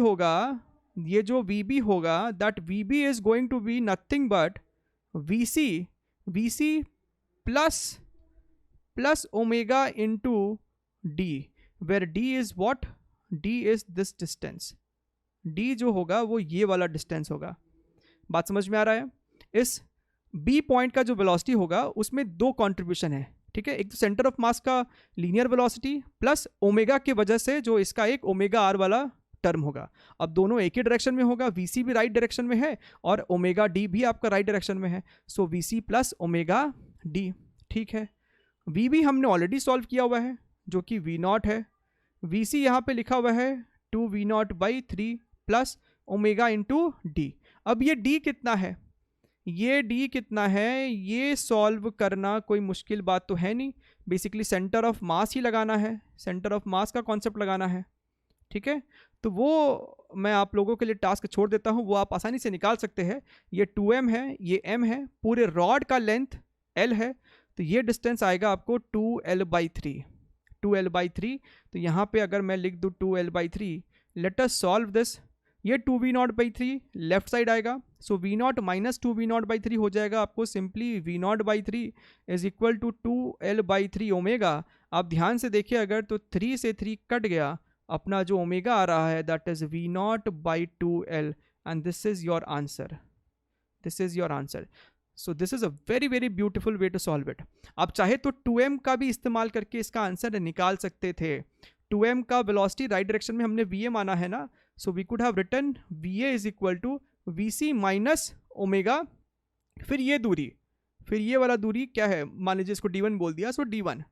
Speaker 1: होगा, that VB is going to be nothing but VC plus omega into D, where D is what, D is this distance. D जो होगा वो ये वाला डिस्टेंस होगा। बात समझ में आ रहा है। इस B पॉइंट का जो वेलोसिटी होगा उसमें दो कंट्रीब्यूशन है, ठीक है। एक तो सेंटर ऑफ मास का लीनियर वेलोसिटी प्लस ओमेगा के वजह से जो इसका एक ओमेगा r वाला टर्म होगा। अब दोनों एक ही डायरेक्शन में होगा, VC भी राइट डायरेक्शन में है और ओमेगा D भी आपका राइट डायरेक्शन में है, सो VC प्लस ओमेगा D, ठीक है। VB हमने ऑलरेडी सॉल्व किया हुआ है जो कि V0 है। VC यहाँ पे लिखा हुआ है 2V0/3 plus omega into D। अब ये D कितना है, ये सॉल्व करना कोई मुश्किल बात तो है नहीं। बेसिकली सेंटर ऑफ मास ही लगाना है, सेंटर ऑफ मास का कॉन्सेप्ट लगाना है, ठीक है। तो वो मैं आप लोगों के लिए टास्क छोड़ देता हूँ, वो आप आसानी से निकाल सकते हैं। ये 2m है, ये m है, पूरे रॉड का लेंथ l है, तो ये डिस्टेंस आएगा आपको 2l/3। तो यहाँ पे अगर मैं लिख दूँ 2l/3, let us solve this. ये 2V0/3 लेफ्ट साइड आएगा, सो V0 माइनस 2V0/3 हो जाएगा आपको simply V0/3 is equal to 2l/3 omega. आप ध्यान से देखिए, अगर तो 3 से 3 कट गया, अपना जो ओमेगा आ रहा है that is V0/2l, and this is your answer, so this is a very very beautiful way to solve it. आप चाहे तो 2m का भी इस्तेमाल करके इसका आंसर निकाल सकते थे। 2m का वेलोसिटी राइट डायरेक्शन में हमने va माना है ना, so we could have written va is equal to vc minus omega, फिर ये वाला दूरी क्या है, मान लीजिए इसको d1 बोल दिया, सो d1,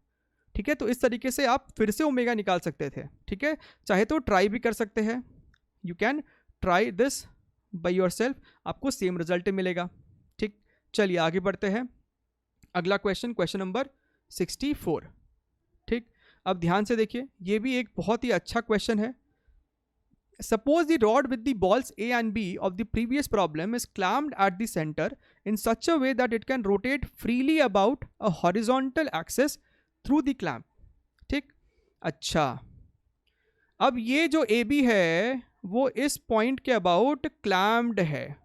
Speaker 1: ठीक है। तो इस तरीके से आप फिर से ओमेगा निकाल सकते थे, ठीक है। चाहे तो ट्राई भी कर सकते हैं, you can try this by yourself, आपको सेम रिजल्ट मिलेगा, ठीक। चलिए आगे बढ़ते हैं। अगला क्वेश्चन नंबर 64, ठीक। अब ध्यान से देखिए, ये भी एक बहुत ही अच्छा क्वेश्चन है। Suppose the rod with the balls A and B of the previous problem is clamped at the center in such a way that it can rotate freely about a horizontal axis through the clamp, ठीक। अच्छा, अब ये जो AB है वो इस point के about clamped है,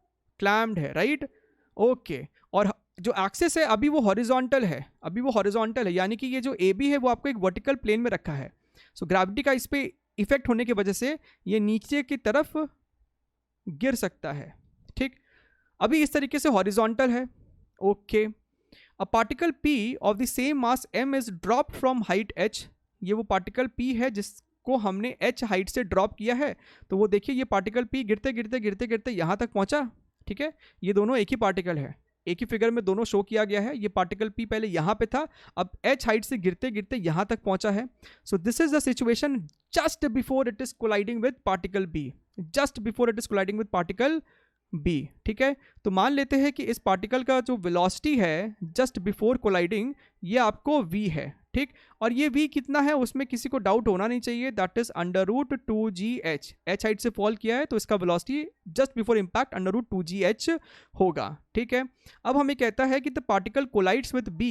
Speaker 1: राइट, ओके। और जो एक्सिस है अभी वो हॉरिजॉन्टल है, यानी कि ये जो AB है वो आपको एक वर्टिकल प्लेन में रखा है। सो ग्रेविटी का इस पे इफेक्ट होने की वजह से ये नीचे की तरफ गिर सकता है, ठीक। अभी इस तरीके से हॉरिजॉन्टल है, okay. A particle P of the same mass m is drop from height h। ये वो पार्टिकल P है जिसको हमने h हाइट से ड्रॉप किया है। तो वो देखिए, ये पार्टिकल P गिरते यहाँ तक पहुंचा, ठीक है। ये दोनों एक ही पार्टिकल है, एक ही फिगर में दोनों शो किया गया है। ये पार्टिकल P पहले यहाँ पे था, अब h हाइट से गिरते यहाँ तक पहुंचा है। So this is the situation just before it is colliding with particle B, ठीक है। तो मान लेते हैं कि इस पार्टिकल का जो वेलोसिटी है जस्ट बिफोर कोलाइडिंग, ये आपको v है, ठीक। और ये v कितना है उसमें किसी को डाउट होना नहीं चाहिए, that is √2gh। h height से फॉल किया है तो इसका velocity just before impact √2gh होगा, ठीक है। अब हमें कहता है कि the particle collides with b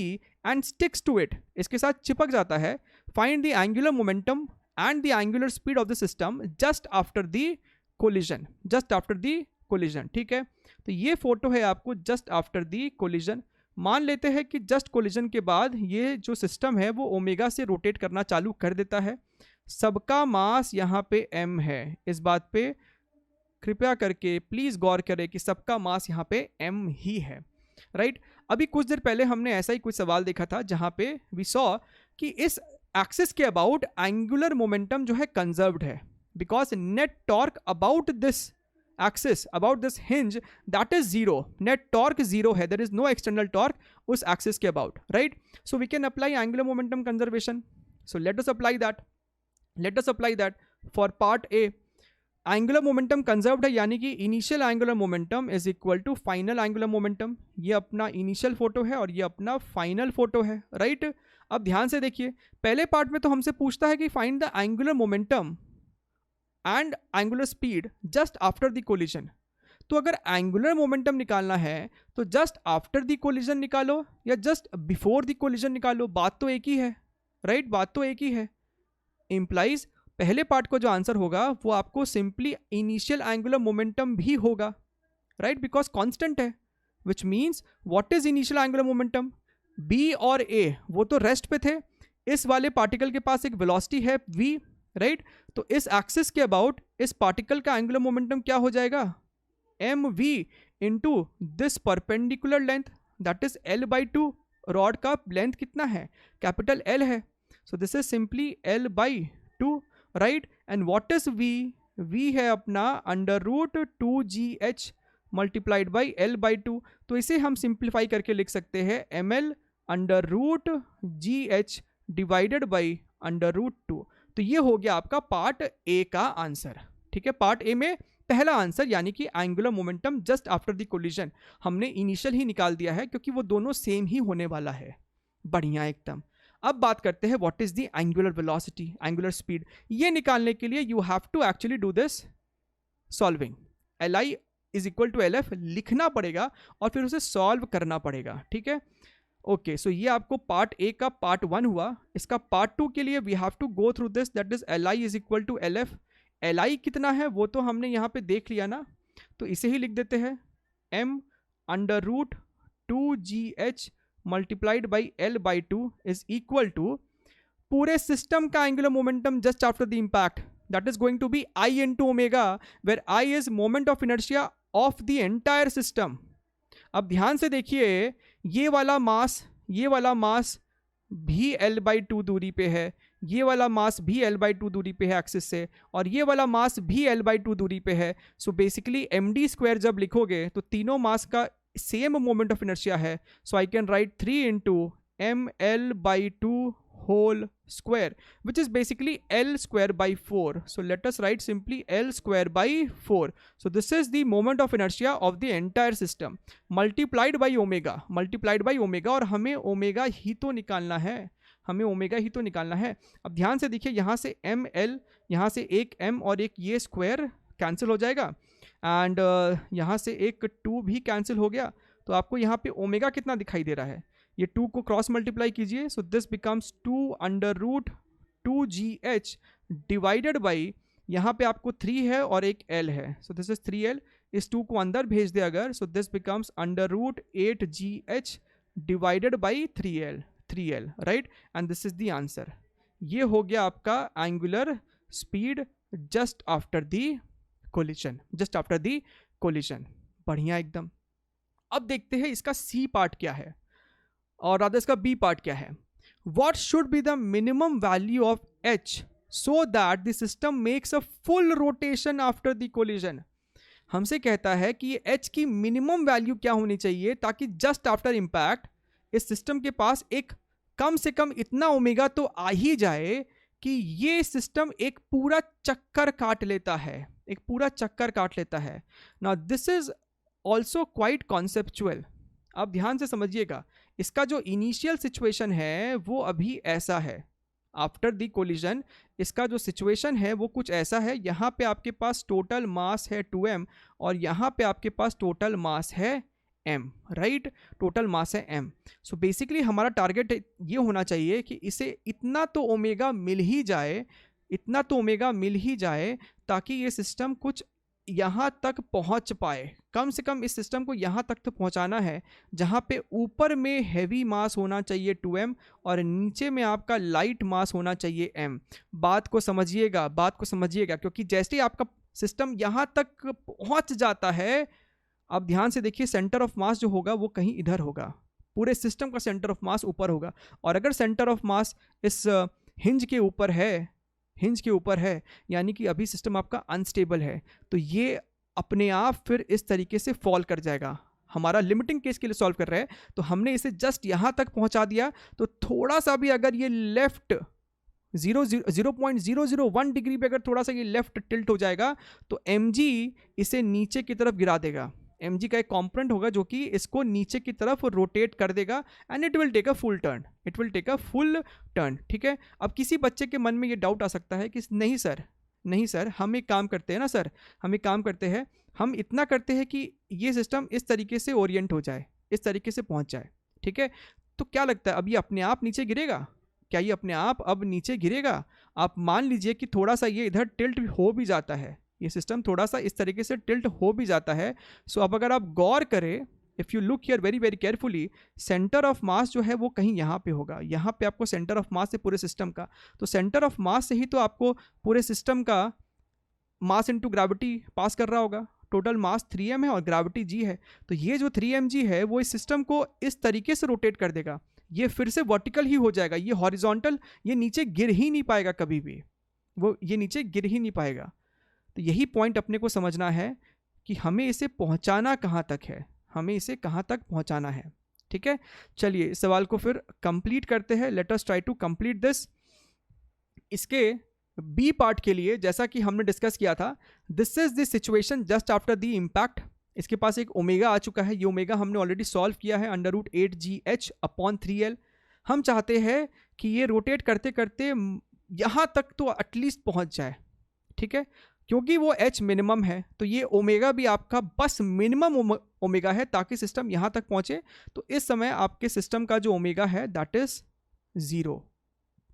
Speaker 1: and sticks to it, इसके साथ चिपक जाता है। Find the angular momentum and the angular speed of the system just after the collision, ठीक है। तो ये फोटो है आपको जस्ट आफ्टर द कोलिजन। मान लेते हैं कि जस्ट कोलिजन के बाद ये जो सिस्टम है वो ओमेगा से रोटेट करना चालू कर देता है। सबका मास यहाँ पे m है, इस बात पे कृपया करके प्लीज गौर करें कि सबका मास यहाँ पे m ही है, राइट। अभी कुछ देर पहले हमने ऐसा ही कुछ सवाल देखा था जहाँ पे वी सॉ कि इस एक्सिस के अबाउट एंगुलर मोमेंटम जो है कंजर्व्ड है, because net torque about this axis, about this hinge, that is zero, net torque zero है, there is no external torque उस एक्सिस के about, right. So we can apply angular momentum conservation. So let us apply that for part A. Angular momentum conserved है, यानी कि initial angular momentum is equal to final angular momentum. ये अपना initial photo है और ये अपना final photo है, राइट। अब ध्यान से देखिए, पहले पार्ट में तो हमसे पूछता है कि find the angular momentum and angular speed just after the collision. तो अगर एंगुलर मोमेंटम निकालना है तो जस्ट आफ्टर द कोलिजन निकालो या जस्ट बिफोर द कोलिजन निकालो, बात तो एक ही है, राइट, बात तो एक ही है। इम्प्लाइज पहले पार्ट को जो आंसर होगा वो आपको सिंपली इनिशियल एंगुलर मोमेंटम भी होगा, राइट, बिकॉज कांस्टेंट है, which means what is initial angular momentum, B और ए वो तो रेस्ट पे थे, इस वाले पार्टिकल के पास एक वेलोसिटी है v, राइट। तो इस एक्सिस के अबाउट इस पार्टिकल का एंगुलर मोमेंटम क्या हो जाएगा, mv into this perpendicular length, that is l/2। Rod का लेंथ कितना है, कैपिटल L है, so this is simply l/2, right. And what is v है अपना √2gh मल्टीप्लाइड बाई l/2। तो इसे हम सिंप्लीफाई करके लिख सकते हैं ml √gh डिवाइडेड बाई √2। तो ये हो गया आपका पार्ट ए का आंसर, ठीक है। पार्ट ए में पहला आंसर यानी कि angular momentum just after the collision हमने इनिशियल ही निकाल दिया है, क्योंकि वो दोनों सेम ही होने वाला है, बढ़िया एकदम। अब बात करते हैं what is the angular velocity, angular speed. ये निकालने के लिए you have to actually do this solving, li is equal to LF लिखना पड़ेगा और फिर उसे सॉल्व करना पड़ेगा, ठीक है। ओके, सो ये आपको पार्ट ए का पार्ट 1 हुआ। इसका पार्ट 2 के लिए we have to go through this, that is li is equal to LF। li कितना है वो तो हमने यहाँ पे देख लिया ना, तो इसे ही लिख देते हैं m√2gh multiplied by l/2 is equal to पूरे सिस्टम का angular momentum just after the impact, that is going to be I into omega, where I is moment of inertia of the entire system. अब ध्यान से देखिए, ये वाला मास भी l/2 दूरी पे है, ये वाला मास भी l/2 दूरी पे है एक्सिस से, और ये वाला मास भी l/2 दूरी पे है। सो बेसिकली md² जब लिखोगे तो तीनों मास का सेम मोमेंट ऑफ इनर्शिया है। So I can write 3 into ml/2 whole square, which is basically l²/4. So let us write simply l²/4. So this is the moment of inertia of the entire system multiplied by omega, और हमें omega ही तो निकालना है, अब ध्यान से देखिए, यहाँ से ml, यहाँ से एक m और एक ये स्क्वायर कैंसिल हो जाएगा, एंड यहाँ से एक 2 भी कैंसिल हो गया। तो आपको यहाँ पे ओमेगा कितना दिखाई दे रहा है, ये 2 को क्रॉस मल्टीप्लाई कीजिए, सो this becomes 2√2gh divided by, यहाँ पे आपको 3 है और एक l है, सो दिस इज 3l। इस 2 को अंदर भेज दे अगर, सो this becomes √8gh divided by 3l, right. And this is the answer. ये हो गया आपका angular speed just after the collision, बढ़िया एकदम। अब देखते हैं इसका सी पार्ट क्या है और रादर इसका बी पार्ट क्या है। What should be the minimum value of h so that the system makes a full rotation after the collision? हमसे कहता है कि h की मिनिमम वैल्यू क्या होनी चाहिए ताकि जस्ट आफ्टर इम्पैक्ट इस सिस्टम के पास एक कम से कम इतना ओमेगा तो आ ही जाए कि ये सिस्टम एक पूरा चक्कर काट लेता है, Now this is also quite conceptual. अब ध्यान से समझिएगा, इसका जो इनिशियल सिचुएशन है वो अभी ऐसा है, आफ्टर द कोलिजन इसका जो सिचुएशन है वो कुछ ऐसा है। यहाँ पे आपके पास टोटल मास है 2m और यहाँ पे आपके पास टोटल मास है m, राइट, टोटल मास है m। सो बेसिकली हमारा टारगेट ये होना चाहिए कि इसे इतना तो ओमेगा मिल ही जाए ताकि ये सिस्टम कुछ यहाँ तक पहुँच पाए, कम से कम इस सिस्टम को यहाँ तक तो पहुँचाना है जहाँ पे ऊपर में हैवी मास होना चाहिए 2m और नीचे में आपका लाइट मास होना चाहिए m। बात को समझिएगा, बात को समझिएगा, क्योंकि जैसे ही आपका सिस्टम यहाँ तक पहुँच जाता है, आप ध्यान से देखिए, सेंटर ऑफ मास जो होगा वो कहीं इधर होगा, पूरे सिस्टम का सेंटर ऑफ मास ऊपर होगा। और अगर सेंटर ऑफ मास इस हिंज के ऊपर है, हिंज के ऊपर है, यानी कि अभी सिस्टम आपका अनस्टेबल है, तो ये अपने आप फिर इस तरीके से फॉल कर जाएगा। हमारा लिमिटिंग केस के लिए सॉल्व कर रहे हैं, तो हमने इसे जस्ट यहाँ तक पहुँचा दिया, तो थोड़ा सा भी अगर ये लेफ्ट 0.001 डिग्री पे अगर थोड़ा सा ये लेफ्ट टिल्ट हो जाएगा तो mg इसे नीचे की तरफ गिरा देगा। mg का एक कॉम्पोनेंट होगा जो कि इसको नीचे की तरफ रोटेट कर देगा and it will take a full turn, it will take a full turn. ठीक है, अब किसी बच्चे के मन में ये डाउट आ सकता है कि नहीं सर, नहीं सर, हम एक काम करते हैं ना सर, हम एक काम करते हैं, हम इतना करते हैं कि ये सिस्टम इस तरीके से ओरिएंट हो जाए, इस तरीके से पहुंच जाए। ठीक है, तो क्या लगता है अब ये अपने आप नीचे गिरेगा? क्या ये अपने आप अब नीचे गिरेगा? आप मान लीजिए कि थोड़ा सा ये इधर टिल्ट हो भी जाता है, ये सिस्टम थोड़ा सा इस तरीके से टिल्ट हो भी जाता है। सो अब अगर आप गौर करें, if you look here very very carefully, centre of मास जो है वो कहीं यहाँ पे होगा, यहाँ पे आपको सेंटर ऑफ मास है पूरे सिस्टम का, तो सेंटर ऑफ मास से ही तो आपको पूरे सिस्टम का मास इनटू ग्रेविटी पास कर रहा होगा। टोटल मास 3m है और ग्रेविटी g है, तो ये जो 3mg है वो इस सिस्टम को इस तरीके से रोटेट कर देगा, ये फिर से वर्टिकल ही हो जाएगा, ये हॉरिजॉन्टल, ये नीचे गिर ही नहीं पाएगा कभी भी, वो ये नीचे गिर ही नहीं पाएगा। तो यही पॉइंट अपने को समझना है कि हमें इसे पहुंचाना कहाँ तक है, हमें इसे कहाँ तक पहुंचाना है। ठीक है, चलिए इस सवाल को फिर कंप्लीट करते हैं, let us try to complete this. इसके बी पार्ट के लिए जैसा कि हमने डिस्कस किया था, this is the situation just after the impact. इसके पास एक ओमेगा आ चुका है, ये ओमेगा हमने ऑलरेडी सॉल्व किया है, √8gh/3l। हम चाहते हैं कि ये रोटेट करते करते यहाँ तक तो एटलीस्ट पहुँच जाए। ठीक है, क्योंकि वो h मिनिमम है, तो ये ओमेगा भी आपका बस मिनिमम ओमेगा है ताकि सिस्टम यहाँ तक पहुँचे। तो इस समय आपके सिस्टम का जो ओमेगा है दैट इज़ 0,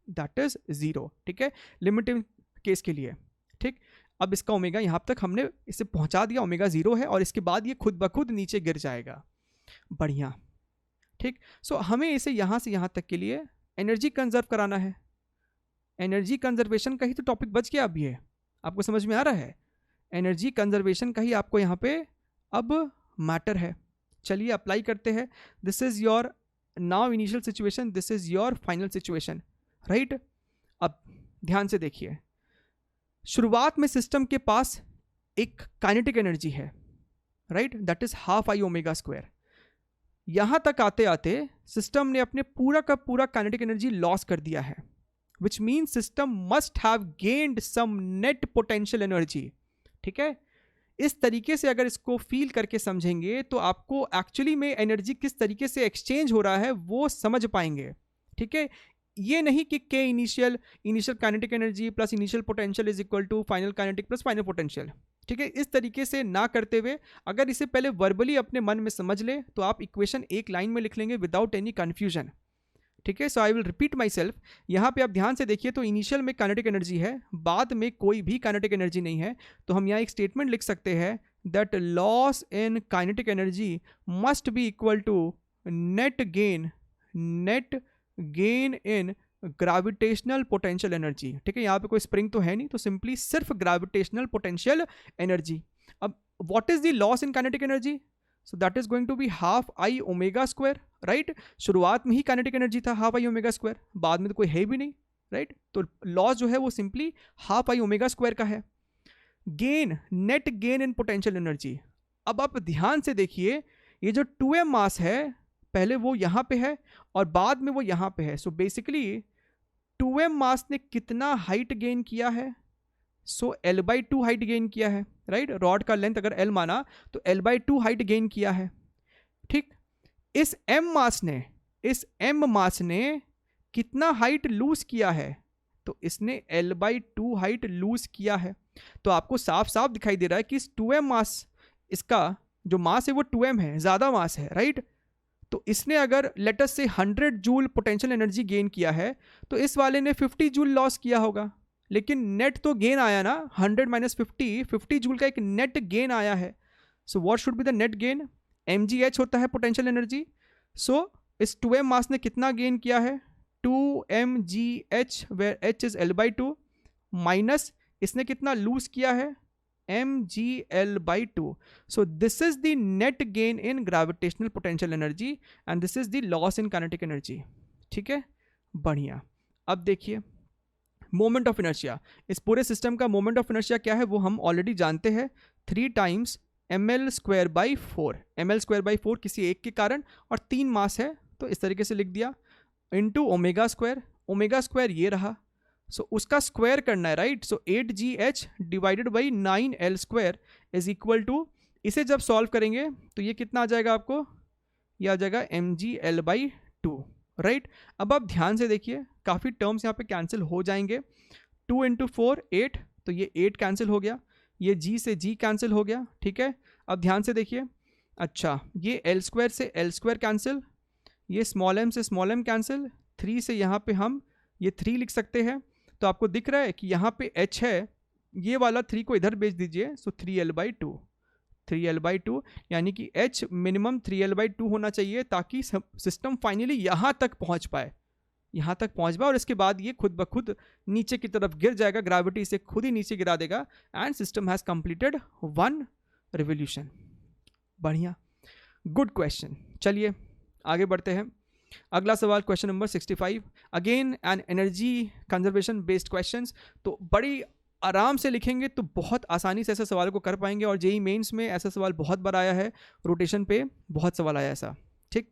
Speaker 1: दैट इज़ 0। ठीक है, लिमिटिंग केस के लिए। ठीक, अब इसका ओमेगा यहाँ तक हमने इसे पहुँचा दिया, ओमेगा 0 है, और इसके बाद ये खुद ब खुद नीचे गिर जाएगा। बढ़िया। ठीक, सो हमें इसे यहाँ से यहाँ तक के लिए एनर्जी कंजर्व कराना है। एनर्जी कंजर्वेशन का ही तो टॉपिक बच गया अब, ये आपको समझ में आ रहा है? एनर्जी कंजर्वेशन का ही आपको यहाँ पे अब मैटर है। चलिए अप्लाई करते हैं। This is your now initial situation, this is your final situation, right? अब ध्यान से देखिए, शुरुआत में सिस्टम के पास एक काइनेटिक एनर्जी है, राइट, दैट इज ½ I⍵²। यहाँ तक आते आते सिस्टम ने अपने पूरा का पूरा काइनेटिक एनर्जी लॉस कर दिया है, which means system must have gained some net potential energy। ठीक है, इस तरीके से अगर इसको फील करके समझेंगे तो आपको एक्चुअली में एनर्जी किस तरीके से एक्सचेंज हो रहा है वो समझ पाएंगे। ठीक है, ये नहीं कि K initial kinetic energy plus initial potential is equal to final kinetic plus final potential. ठीक है, इस तरीके से ना करते हुए अगर इसे पहले वर्बली अपने मन में समझ ले तो आप इक्वेशन एक लाइन में लिख लेंगे विदाउट एनी कन्फ्यूजन। ठीक है, so I will repeat myself. यहाँ पे आप ध्यान से देखिए तो इनिशियल में काइनेटिक एनर्जी है, बाद में कोई भी काइनेटिक एनर्जी नहीं है, तो हम यहाँ एक स्टेटमेंट लिख सकते हैं that loss in kinetic energy must be equal to net gain in gravitational potential energy. ठीक है, यहाँ पे कोई स्प्रिंग तो है नहीं, तो सिंपली सिर्फ ग्रेविटेशनल पोटेंशियल एनर्जी। अब what is the loss in kinetic energy? So that is going to be ½ I⍵², right? शुरुआत में ही काइनेटिक एनर्जी था ½ I⍵², बाद में तो कोई है भी नहीं, राइट? तो लॉस जो है वो सिंपली ½ I⍵² का है। Gain, net gain in potential energy. अब आप ध्यान से देखिए, ये जो 2m मास है पहले वो यहाँ पे है और बाद में वो यहाँ पे है। सो बेसिकली 2m मास ने कितना हाइट गेन किया है? सो L/2 हाइट गेन किया है, राइट? रॉड का लेंथ अगर L माना तो L/2 हाइट गेन किया है। ठीक, इस m मास ने कितना हाइट लूज किया है? तो इसने L/2 हाइट लूज किया है। तो आपको साफ साफ दिखाई दे रहा है कि इस 2m मास, इसका जो मास है वो 2m है, ज़्यादा मास है, राइट? तो इसने अगर लेट अस से 100 जूल पोटेंशियल एनर्जी गेन किया है तो इस वाले ने 50 जूल लॉस किया होगा, लेकिन नेट तो गेन आया ना, 100 माइनस 50 जूल का एक नेट गेन आया है. So what should be the net gain? mgh होता है पोटेंशियल एनर्जी. सो इस 2m मास ने कितना गेन किया है? 2mgh where h is L/2 minus इसने कितना लूज किया है? mgl/2. So this is the net gain in gravitational potential energy and this is the loss in kinetic energy. ठीक है, बढ़िया. अब देखिए मोमेंट ऑफ इनर्शिया. इस पूरे सिस्टम का मोमेंट ऑफ इनर्शिया क्या है वो हम ऑलरेडी जानते हैं, 3 टाइम्स ml²/4. ml²/4 किसी एक के कारण और 3 मास है तो इस तरीके से लिख दिया, into omega square. Omega square ये रहा, सो उसका स्क्वायर करना है, right. So 8gh divided by 9l² is equal to, इसे जब सॉल्व करेंगे तो ये कितना आ जाएगा आपको? ये आ जाएगा mgl/2, राइट. अब आप ध्यान से देखिए, काफ़ी टर्म्स यहाँ पे कैंसिल हो जाएंगे. 2 इंटू 4 8, तो ये 8 कैंसिल हो गया, ये g से g कैंसिल हो गया. ठीक है, अब ध्यान से देखिए. अच्छा, ये l² से l² कैंसिल, ये स्मॉल m से स्मॉल m कैंसिल, 3 से यहाँ पे हम ये 3 लिख सकते हैं. तो आपको दिख रहा है कि यहाँ पे h है, ये वाला 3 को इधर भेज दीजिए. सो 3l/2, 3l/2 यानी कि h मिनिमम 3l/2 होना चाहिए ताकि सिस्टम फाइनली यहाँ तक पहुँच पाए, यहाँ तक पहुँच पाए और इसके बाद ये खुद ब खुद नीचे की तरफ गिर जाएगा, ग्रेविटी इसे खुद ही नीचे गिरा देगा and system has completed 1 revolution. बढ़िया, गुड क्वेश्चन. चलिए आगे बढ़ते हैं. अगला सवाल question number 65, again an energy conservation based questions. तो बड़ी आराम से लिखेंगे तो बहुत आसानी से ऐसे सवाल को कर पाएंगे और जेई मेंस में ऐसा सवाल बहुत बार आया है, रोटेशन पे बहुत सवाल आया ऐसा. ठीक,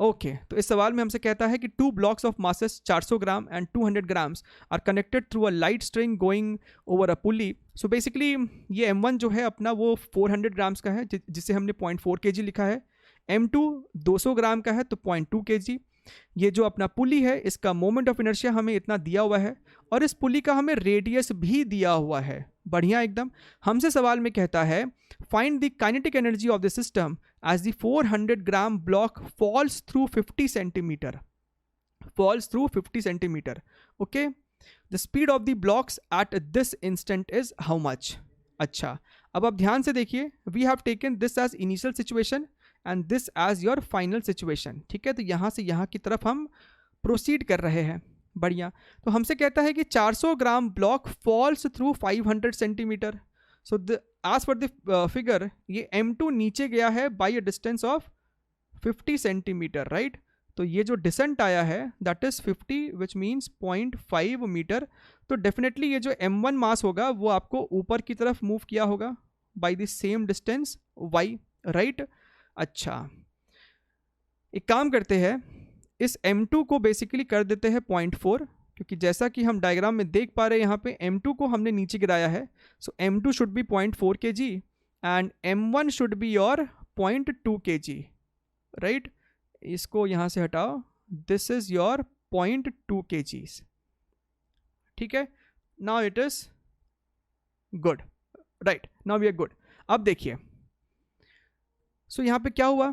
Speaker 1: ओके. तो इस सवाल में हमसे कहता है कि 2 blocks of masses 400 gram and 200 grams are connected through a light string going over a pulley. So basically ये m1 जो है अपना वो 400 ग्राम्स का है जिसे हमने 0.4 kg लिखा है. m2 200 ग्राम का है तो 0.2 kg. ये जो अपना पुली है इसका मोमेंट ऑफ इनर्शिया हमें इतना दिया हुआ है और इस पुली का हमें रेडियस भी दिया हुआ है. बढ़िया एकदम. हमसे सवाल में कहता है find the kinetic energy of the system as the 400 gram block falls through 50 centimetre. Falls through 50 centimetre. Okay, the speed of the blocks at this instant is how much. अच्छा, अब आप ध्यान से देखिए, we have taken this as initial situation and this as your final situation. ठीक है, तो यहाँ से यहाँ की तरफ हम प्रोसीड कर रहे हैं. बढ़िया. तो हमसे कहता है कि 400 gram block falls through 500 centimetre. So as per the figure ये m2 नीचे गया है by a distance of 50 centimetre, right. तो ये जो डिसेंट आया है that is 50 which means 0.5 metre. तो डेफिनेटली ये जो m1 मास होगा वो आपको ऊपर की तरफ मूव किया होगा by the same distance y, right. अच्छा, एक काम करते हैं, इस m2 को बेसिकली कर देते हैं 0.4 क्योंकि जैसा कि हम डायग्राम में देख पा रहे हैं यहाँ पे m2 को हमने नीचे गिराया है. सो m2 should be 0.4 kg and m1 should be your 0.2 kg, right. इसको यहाँ से हटाओ, दिस इज योर 0.2 kg. ठीक है, now it is good, right. Now we are good. अब देखिए, सो यहाँ पे क्या हुआ,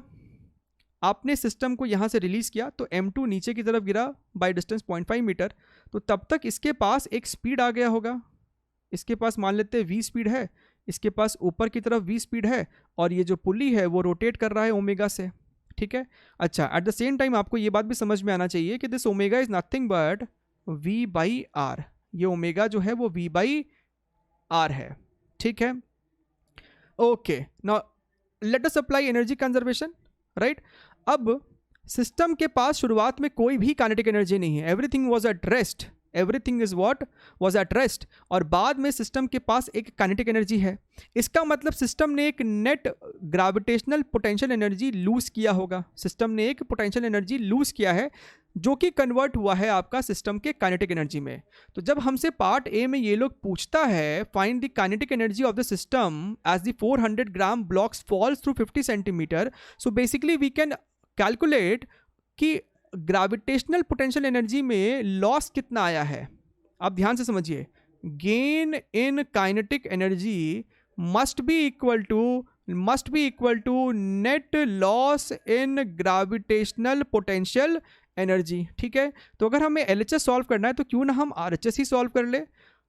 Speaker 1: आपने सिस्टम को यहाँ से रिलीज़ किया तो m2 नीचे की तरफ गिरा बाय डिस्टेंस 0.5 मीटर. तो तब तक इसके पास एक स्पीड आ गया होगा, इसके पास मान लेते हैं v स्पीड है, इसके पास ऊपर की तरफ v स्पीड है और ये जो पुली है वो रोटेट कर रहा है ओमेगा से. ठीक है. अच्छा, एट द सेम टाइम आपको ये बात भी समझ में आना चाहिए कि this omega is nothing but v/r. ये ओमेगा जो है वो v/r है. ठीक है, okay. Now let us apply energy conservation, right. अब सिस्टम के पास शुरुआत में कोई भी काइनेटिक एनर्जी नहीं है, everything was at rest, everything is what was at rest. और बाद में सिस्टम के पास एक काइनेटिक एनर्जी है. इसका मतलब सिस्टम ने एक net gravitational potential energy lose किया होगा. सिस्टम ने एक पोटेंशियल एनर्जी लूज किया है जो कि कन्वर्ट हुआ है आपका सिस्टम के काइनेटिक एनर्जी में. तो जब हमसे पार्ट ए में ये लोग पूछता है find the kinetic energy of the system as the 400 gram blocks falls through 50 centimetre, so basically we can calculate कि ग्रेविटेशनल पोटेंशियल एनर्जी में लॉस कितना आया है. आप ध्यान से समझिए, gain in kinetic energy must be equal to net loss in gravitational potential energy. ठीक है, तो अगर हमें LHS सॉल्व करना है तो क्यों ना हम RHS ही सॉल्व कर ले.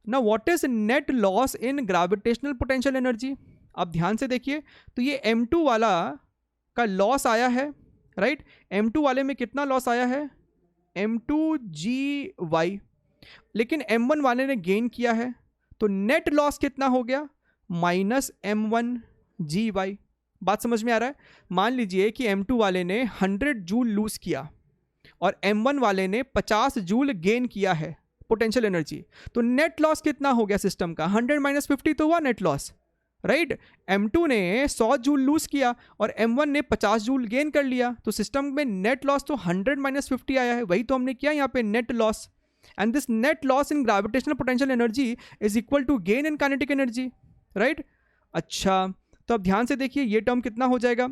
Speaker 1: ना what is net loss in gravitational potential energy. अब ध्यान से देखिए, तो ये M2 वाला का लॉस आया है, राइट। M2 वाले में कितना लॉस आया है, M2GY, लेकिन M1 वाले ने गेन किया है, तो नेट लॉस कितना हो गया, -M1GY। बात समझ में आ रहा है। मान लीजिए कि M2 वाले ने 100 जूल लूज किया और M1 वाले ने 50 जूल गेन किया है पोटेंशियल एनर्जी, तो नेट लॉस कितना हो गया सिस्टम का, 100 - 50 तो हुआ नेट लॉस, राइट। M2 ने 100 जूल लूज किया और M1 ने 50 जूल गेन कर लिया, तो सिस्टम में नेट लॉस तो 100 - 50 आया है, वही तो हमने किया यहाँ पे net loss. And this net loss in gravitational potential energy is equal to gain in kinetic energy, right. अच्छा, तो अब ध्यान से देखिए ये टर्म कितना हो जाएगा,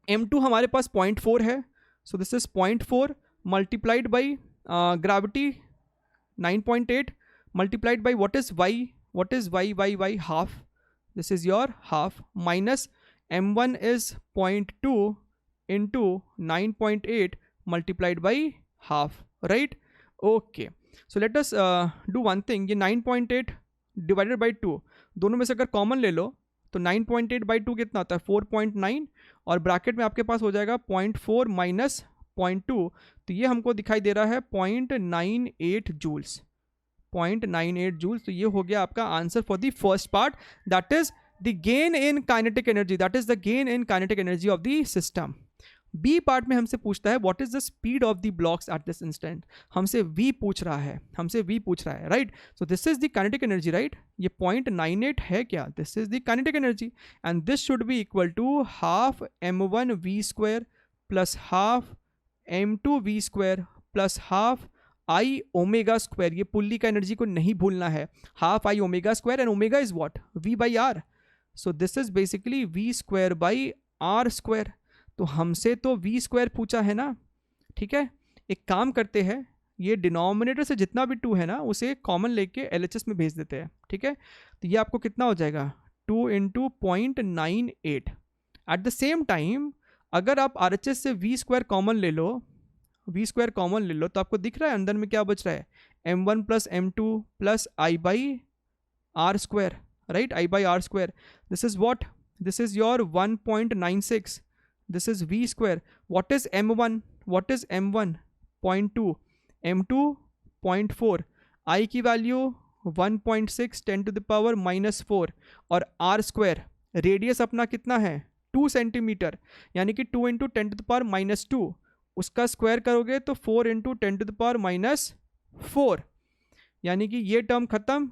Speaker 1: M2 हमारे पास 0.4 है, so this is 0.4 multiplied by gravity 9.8 multiplied by what is y half, this is your half, minus M1 is 0.2 into 9.8 multiplied by half, right? Okay, so let us do one thing, ये 9.8 divided by 2 दोनों में से अगर common ले लो तो 9.8 by 2 कितना होता है 4.9, और ब्रैकेट में आपके पास हो जाएगा 0.4 minus 0.2, तो ये हमको दिखाई दे रहा है 0.98 जूल्स, 0.98 जूल्स। तो ये हो गया आपका answer for the first part, that is the gain in kinetic energy, that is the gain in kinetic energy of the system. B part में हमसे पूछता है what is the speed of the blocks at this instant, हमसे V पूछ रहा है, right. So this is the kinetic energy, right. ये 0.98 है क्या, this is the kinetic energy, and this should be equal to half M1V² plus half M2V² plus half I omega square, ये pulley का energy को नहीं भूलना है, half I omega square, and omega is what, V/R, so this is basically V²/R²। तो हमसे तो V² पूछा है ना, ठीक है। एक काम करते हैं, ये डिनोमिनेटर से जितना भी 2 है ना उसे कॉमन लेके LHS में भेज देते हैं, ठीक है। तो ये आपको कितना हो जाएगा 2 × 0.98। एट द सेम टाइम अगर आप RHS से V² कॉमन ले लो, तो आपको दिख रहा है अंदर में क्या बच रहा है, M1 + M2 + I/R², right, I/R²। This is what, this is your 1.96, this is V²। What is M1, 0.2, M2 0.4, I की वैल्यू 1.6 10⁻⁻⁴, और R² रेडियस अपना कितना है 2 सेंटीमीटर, यानी कि 2 × 10⁻⁻2, उसका स्क्वायर करोगे तो 4 × 10⁻⁻4, यानी कि ये टर्म खत्म,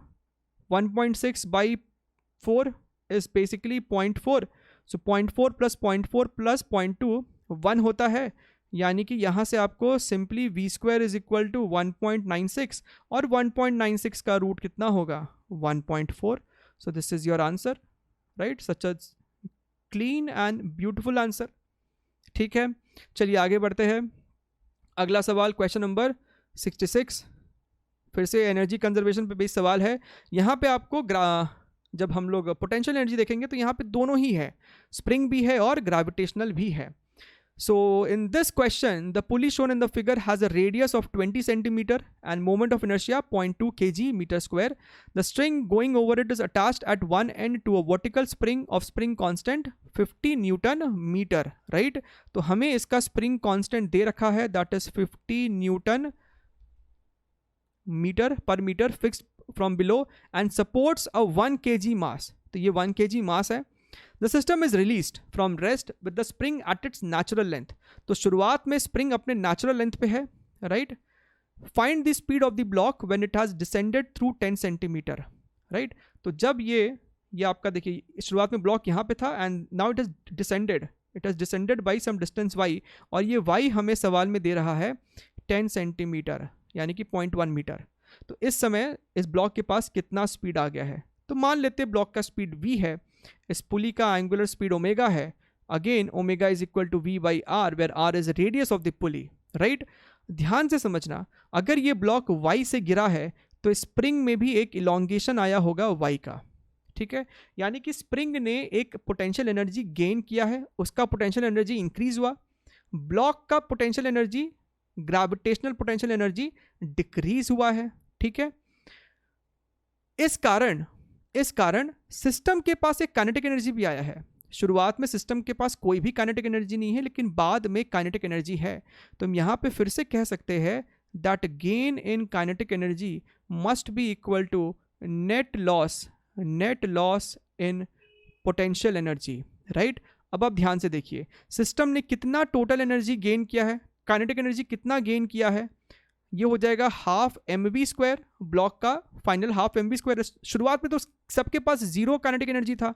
Speaker 1: 1.6/4 इज बेसिकली 0.4, सो 0.4 + 0.4 + 0.2 1 होता है, यानी कि यहाँ से आपको simply V² is equal to 1.96, और 1.96 का रूट कितना होगा 1.4, सो this is your answer, right. Such a clean and beautiful answer, ठीक है। चलिए आगे बढ़ते हैं। अगला सवाल क्वेश्चन नंबर 66, फिर से एनर्जी कंजर्वेशन पे बेस्ड सवाल है। यहाँ पे आपको जब हम लोग पोटेंशियल एनर्जी देखेंगे तो यहाँ पे दोनों ही है, स्प्रिंग भी है और ग्रेविटेशनल भी है। So in this question the pulley shown in the figure has a radius of 20 centimetre and moment of inertia 0.2 kg/m²। The string going over it is attached at one end to a vertical spring of spring constant 50 Nm, right. तो हमें इसका spring constant दे रखा है, that is 50 Nm/m fixed from below and supports a 1 kg mass, तो ये 1 kg मास है। The system is released from rest with the spring at its natural length, तो शुरुआत में स्प्रिंग अपने नेचुरल लेंथ पे है, right. Find the speed of the block when it has descended through 10 centimetre, right. तो जब ये आपका देखिए शुरुआत में ब्लॉक यहाँ पे था and now it has descended by some distance y, और ये y हमें सवाल में दे रहा है 10 सेंटीमीटर, यानी कि 0.1 मीटर। तो इस समय इस ब्लॉक के पास कितना स्पीड आ गया है, तो मान लेते हैं ब्लॉक का स्पीड v है, इस पुली का एंगुलर स्पीड ओमेगा है, again omega is equal to V/R, where R is radius of the pulley, right. ध्यान से समझना, अगर ये ब्लॉक y से गिरा है तो स्प्रिंग में भी एक इलोंगेशन आया होगा y का, ठीक है। यानी कि स्प्रिंग ने एक पोटेंशियल एनर्जी गेन किया है, उसका पोटेंशियल एनर्जी इंक्रीज हुआ, ब्लॉक का potential energy, gravitational potential energy decrease हुआ है, ठीक है। इस कारण सिस्टम के पास एक काइनेटिक एनर्जी भी आया है। शुरुआत में सिस्टम के पास कोई भी काइनेटिक एनर्जी नहीं है, लेकिन बाद में काइनेटिक एनर्जी है। तो हम यहाँ पे फिर से कह सकते हैं that gain in kinetic energy must be equal to net loss in potential energy, right. अब आप ध्यान से देखिए, सिस्टम ने कितना टोटल एनर्जी गेन किया है, काइनेटिक एनर्जी कितना गेन किया है, ये हो जाएगा हाफ mv², ब्लॉक का फाइनल हाफ mv²। शुरुआत में तो सबके पास जीरो काइनेटिक एनर्जी था,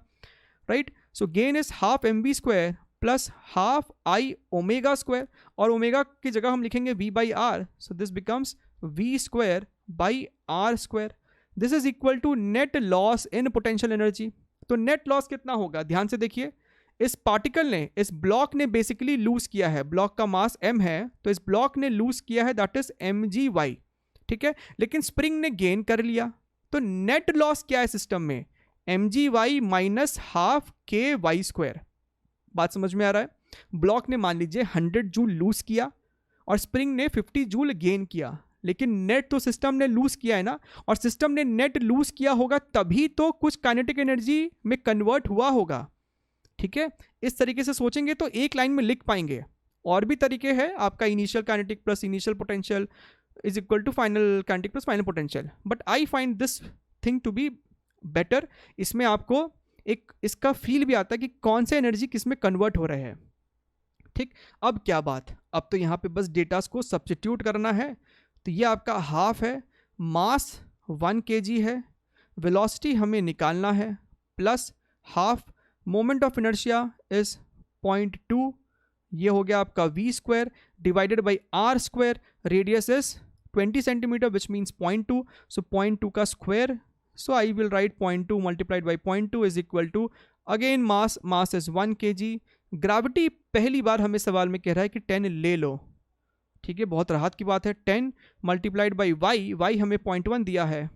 Speaker 1: right. So gain is half mv² plus half i omega, और ओमेगा की जगह हम लिखेंगे v/r, so this becomes v²/r²। This is equal to net loss in potential energy. तो नेट लॉस कितना होगा, ध्यान से देखिए, इस पार्टिकल ने, इस ब्लॉक ने बेसिकली लूज किया है, ब्लॉक का मास m है, तो इस ब्लॉक ने लूज किया है, दैट इज mgy, ठीक है। लेकिन स्प्रिंग ने गेन कर लिया, तो नेट लॉस क्या है सिस्टम में, mgy माइनस हाफ ky²। बात समझ में आ रहा है। ब्लॉक ने मान लीजिए 100 जूल लूज किया और स्प्रिंग ने 50 जूल गेन किया, लेकिन नेट तो सिस्टम ने लूज किया है ना, और सिस्टम ने नेट लूज किया होगा तभी तो कुछ काइनेटिक एनर्जी में कन्वर्ट हुआ होगा, ठीक है। इस तरीके से सोचेंगे तो एक लाइन में लिख पाएंगे। और भी तरीके हैं, आपका initial kinetic plus initial potential is equal to final kinetic plus final potential, but I find this thing to be better. इसमें आपको एक इसका फील भी आता है कि कौन से एनर्जी किस में कन्वर्ट हो रहे हैं, ठीक। अब क्या बात, अब तो यहाँ पे बस डेटास को सब्स्टिट्यूट करना है। तो ये आपका हाफ है, मास 1 kg है, वेलोसिटी हमें निकालना है, plus half moment of inertia is 0.2, ये हो गया आपका v² divided by r², radius is 20 centimetre which means 0.2, so 0.2 का square, so I will write 0.2 multiplied by 0.2 is equal to again mass is 1 kg। Gravity पहली बार हमें सवाल में कह रहा है कि 10 ले लो, ठीक है, बहुत राहत की बात है। 10 मल्टीप्लाइड बाई y हमें 0.1 दिया है,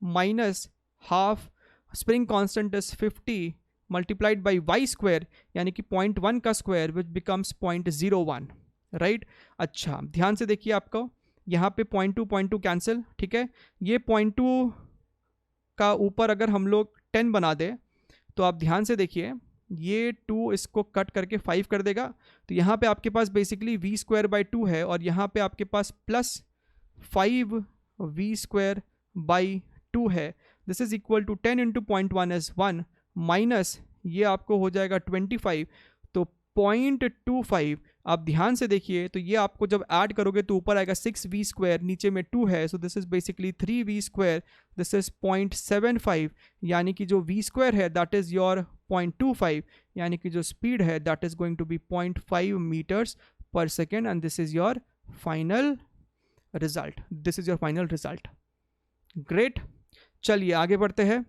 Speaker 1: minus half spring constant is 50 multiplied by y², यानी कि 0.1 का स्क्वायर विच बिकम्स 0.01, राइट। अच्छा ध्यान से देखिए, आपको यहाँ पे 0.2 कैंसिल, ठीक है। ये 0.2 का ऊपर अगर हम लोग 10 बना दें तो आप ध्यान से देखिए, ये 2 इसको कट करके 5 कर देगा, तो यहाँ पे आपके पास बेसिकली v²/2 है, और यहाँ पे आपके पास प्लस 5v²/2 है। This is equal to 10 into 0.1 is 1, minus ये आपको हो जाएगा 25, तो 0.25। आप ध्यान से देखिए, तो ये आपको जब ऐड करोगे तो ऊपर आएगा 6v², नीचे में 2 है, so this is basically 3v², this is 0.75, यानी कि जो v² है दैट इज योर 0.25, यानी कि जो स्पीड है that is going to be 0.5 metres पर second, and this is your final result, this is your final result. Great, चलिए आगे बढ़ते हैं।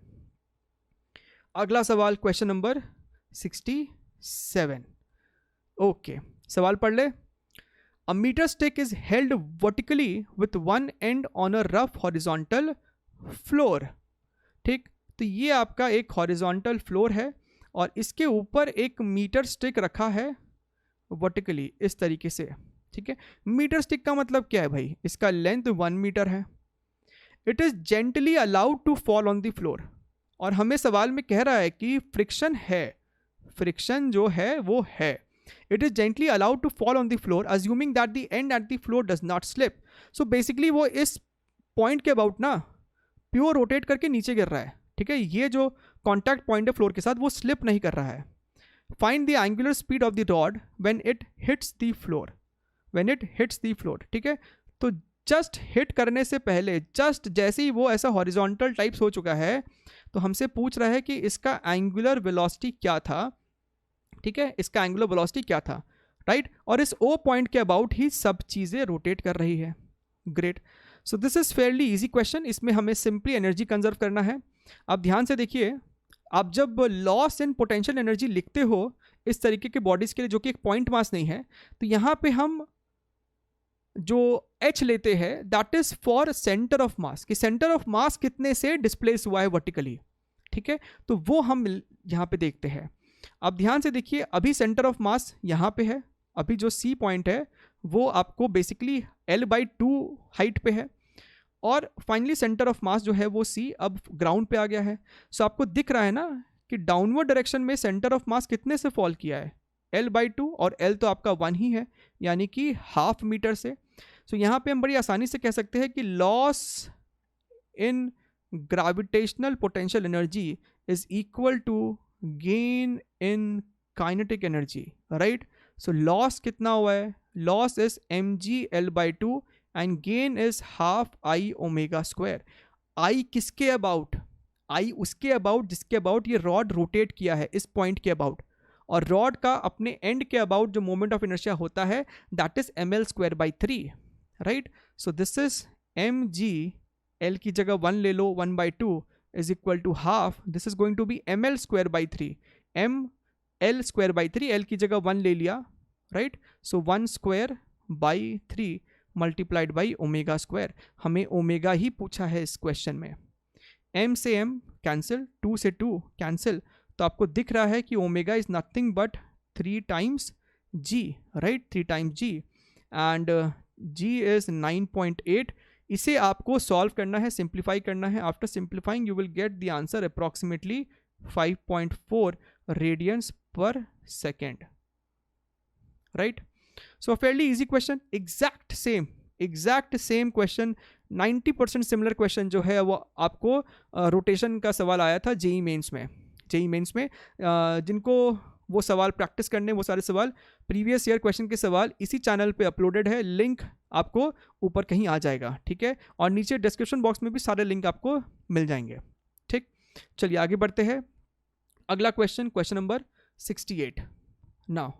Speaker 1: अगला सवाल क्वेश्चन नंबर 67। ओके, सवाल पढ़ ले। A metre stick is held vertically with one end on a rough horizontal floor, ठीक। तो ये आपका एक हॉरिजॉन्टल फ्लोर है और इसके ऊपर एक मीटर स्टिक रखा है वर्टिकली इस तरीके से, ठीक है। मीटर स्टिक का मतलब क्या है भाई, इसका लेंथ 1 मीटर है। It is gently allowed to fall on the floor, और हमें सवाल में कह रहा है कि फ्रिक्शन है, फ्रिक्शन जो है वो है। It is gently allowed to fall on the floor assuming that the end at the floor does not slip. So basically वो इस पॉइंट के अबाउट ना प्योर रोटेट करके नीचे गिर रहा है, ठीक है। ये जो कॉन्टैक्ट पॉइंट है फ्लोर के साथ वो स्लिप नहीं कर रहा है। Find the angular speed of the rod when it hits the floor, when it hits the floor, ठीक है। तो जस्ट हिट करने से पहले, जस्ट जैसे ही वो ऐसा हॉरिजॉन्टल टाइप्स हो चुका है, तो हमसे पूछ रहा है कि इसका एंगुलर वेलोसिटी क्या था, ठीक है, इसका एंगुलर वेलोसिटी क्या था, राइट। और इस ओ पॉइंट के अबाउट ही सब चीज़ें रोटेट कर रही है। Great, so this is fairly easy question, इसमें हमें सिंपली एनर्जी कंजर्व करना है। आप ध्यान से देखिए, आप जब लॉस इन पोटेंशियल एनर्जी लिखते हो इस तरीके के बॉडीज के लिए जो कि एक पॉइंट मास नहीं है, तो यहाँ पे हम जो H लेते हैं that is for centre of मास, कि सेंटर ऑफ मास कितने से डिस्प्लेस हुआ है वर्टिकली, ठीक है। तो वो हम यहाँ पे देखते हैं। अब ध्यान से देखिए, अभी सेंटर ऑफ मास यहाँ पे है, अभी जो C पॉइंट है वो आपको बेसिकली L/2 हाइट पे है, और फाइनली सेंटर ऑफ मास जो है वो सी अब ग्राउंड पे आ गया है। सो आपको दिख रहा है ना कि डाउनवर्ड डायरेक्शन में सेंटर ऑफ मास कितने से फॉल किया है, L/2, और L तो आपका 1 ही है, यानी कि ½ मीटर से। सो यहाँ पे हम बड़ी आसानी से कह सकते हैं कि loss in gravitational potential energy is equal to gain in kinetic energy, right. So loss कितना हुआ है, loss is mg/L/2 and gain is ½ I⍵²। I किसके अबाउट, I उसके अबाउट जिसके अबाउट ये रॉड रोटेट किया है, इस पॉइंट के अबाउट, और रॉड का अपने एंड के अबाउट जो मोमेंट ऑफ इनर्शिया होता है that is ml²/3, right. So this is mg, L की जगह 1 ले लो, 1/2 is equal to ½ this is going to be ml²/3, ml²/3, L की जगह 1 ले लिया, राइट। So 1/3 multiplied by ω²। हमें ओमेगा ही पूछा है इस क्वेश्चन में। m से m कैंसिल, 2 से 2 कैंसिल, तो आपको दिख रहा है कि omega is nothing but 3 times g, right, 3 times g, and g is 9.8। इसे आपको सॉल्व करना है, सिंप्लीफाई करना है। After simplifying you will get the answer approximately 5.4 radiance पर सेकेंड, राइट। सो Fairlie easy question, exact same question, 90% similar question जो है वो आपको रोटेशन का सवाल आया था जेई मेंस में। जिनको वो सवाल प्रैक्टिस करने, वो सारे सवाल प्रीवियस ईयर क्वेश्चन के सवाल इसी चैनल पे अपलोडेड है, लिंक आपको ऊपर कहीं आ जाएगा, ठीक है, और नीचे डिस्क्रिप्शन बॉक्स में भी सारे लिंक आपको मिल जाएंगे, ठीक। चलिए आगे बढ़ते हैं। अगला question, question number 68। Now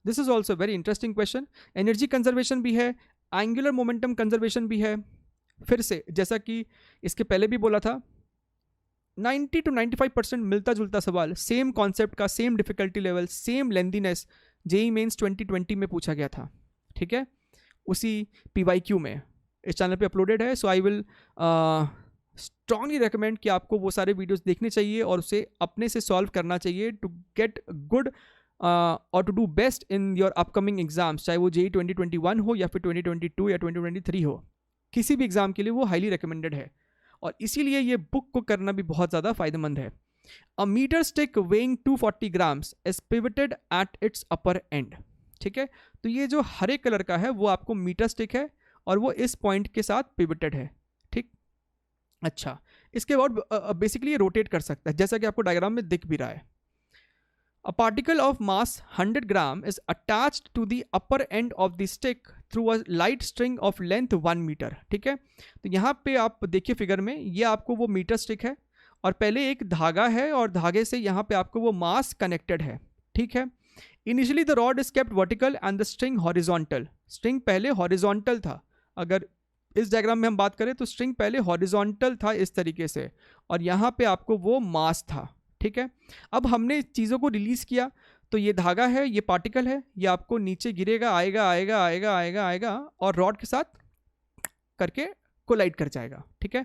Speaker 1: this is also very interesting question. Energy conservation भी है, एंगुलर मोमेंटम कंजर्वेशन भी है। फिर से जैसा कि इसके पहले भी बोला था, 90 to 95% मिलता जुलता सवाल, सेम कॉन्सेप्ट का, same difficulty level, same lengthiness JEE Mains 2020 में पूछा गया था, ठीक है, उसी PYQ में इस चैनल पे अपलोडेड है। So I will strongly recommend कि आपको वो सारे वीडियोस देखने चाहिए और उसे अपने से सॉल्व करना चाहिए टू गेट गुड और to do best in your upcoming exams, चाहे वो जेई 2021 हो या फिर 2022 या 2023 हो, किसी भी एग्जाम के लिए वो हाईली रिकमेंडेड है, और इसीलिए ये बुक को करना भी बहुत ज़्यादा फायदेमंद है। A metre stick weighing 240 grams is pivoted at its upper end, ठीक है। तो ये जो हरे कलर का है वो आपको मीटर स्टिक है और वो इस पॉइंट के साथ पिवटेड है, ठीक। अच्छा, इसके बाद बेसिकली ये रोटेट कर सकता है, जैसा कि आपको डायग्राम में दिख भी रहा है। A particle of mass 100 gram is attached to the upper end of the stick through a light string of length 1 meter, ठीक है। तो यहाँ पे आप देखिए फिगर में, ये आपको वो मीटर स्टिक है और पहले एक धागा है और धागे से यहाँ पे आपको वो मास कनेक्टेड है, ठीक है। Initially the rod is kept vertical and the string horizontal. String पहले हॉरिजॉन्टल था, अगर इस डायग्राम में हम बात करें तो स्ट्रिंग पहले हॉरिजॉन्टल था इस तरीके से, और यहाँ पे आपको वो मास था, ठीक है। अब हमने चीज़ों को रिलीज़ किया, तो ये धागा है, ये पार्टिकल है, ये आपको नीचे गिरेगा, आएगा और रॉड के साथ करके कोलाइड कर जाएगा, ठीक है।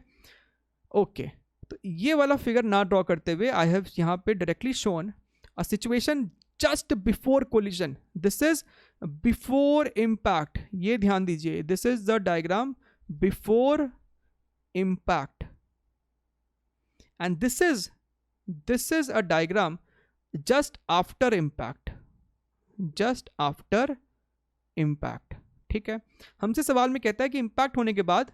Speaker 1: ओके, तो ये वाला फिगर ना ड्रॉ करते हुए आई हैव यहाँ पे directly shown a situation just before collision. This is before impact, ये ध्यान दीजिए, this is the diagram before impact and this is a diagram just after impact, ठीक है। हमसे सवाल में कहता है कि इम्पैक्ट होने के बाद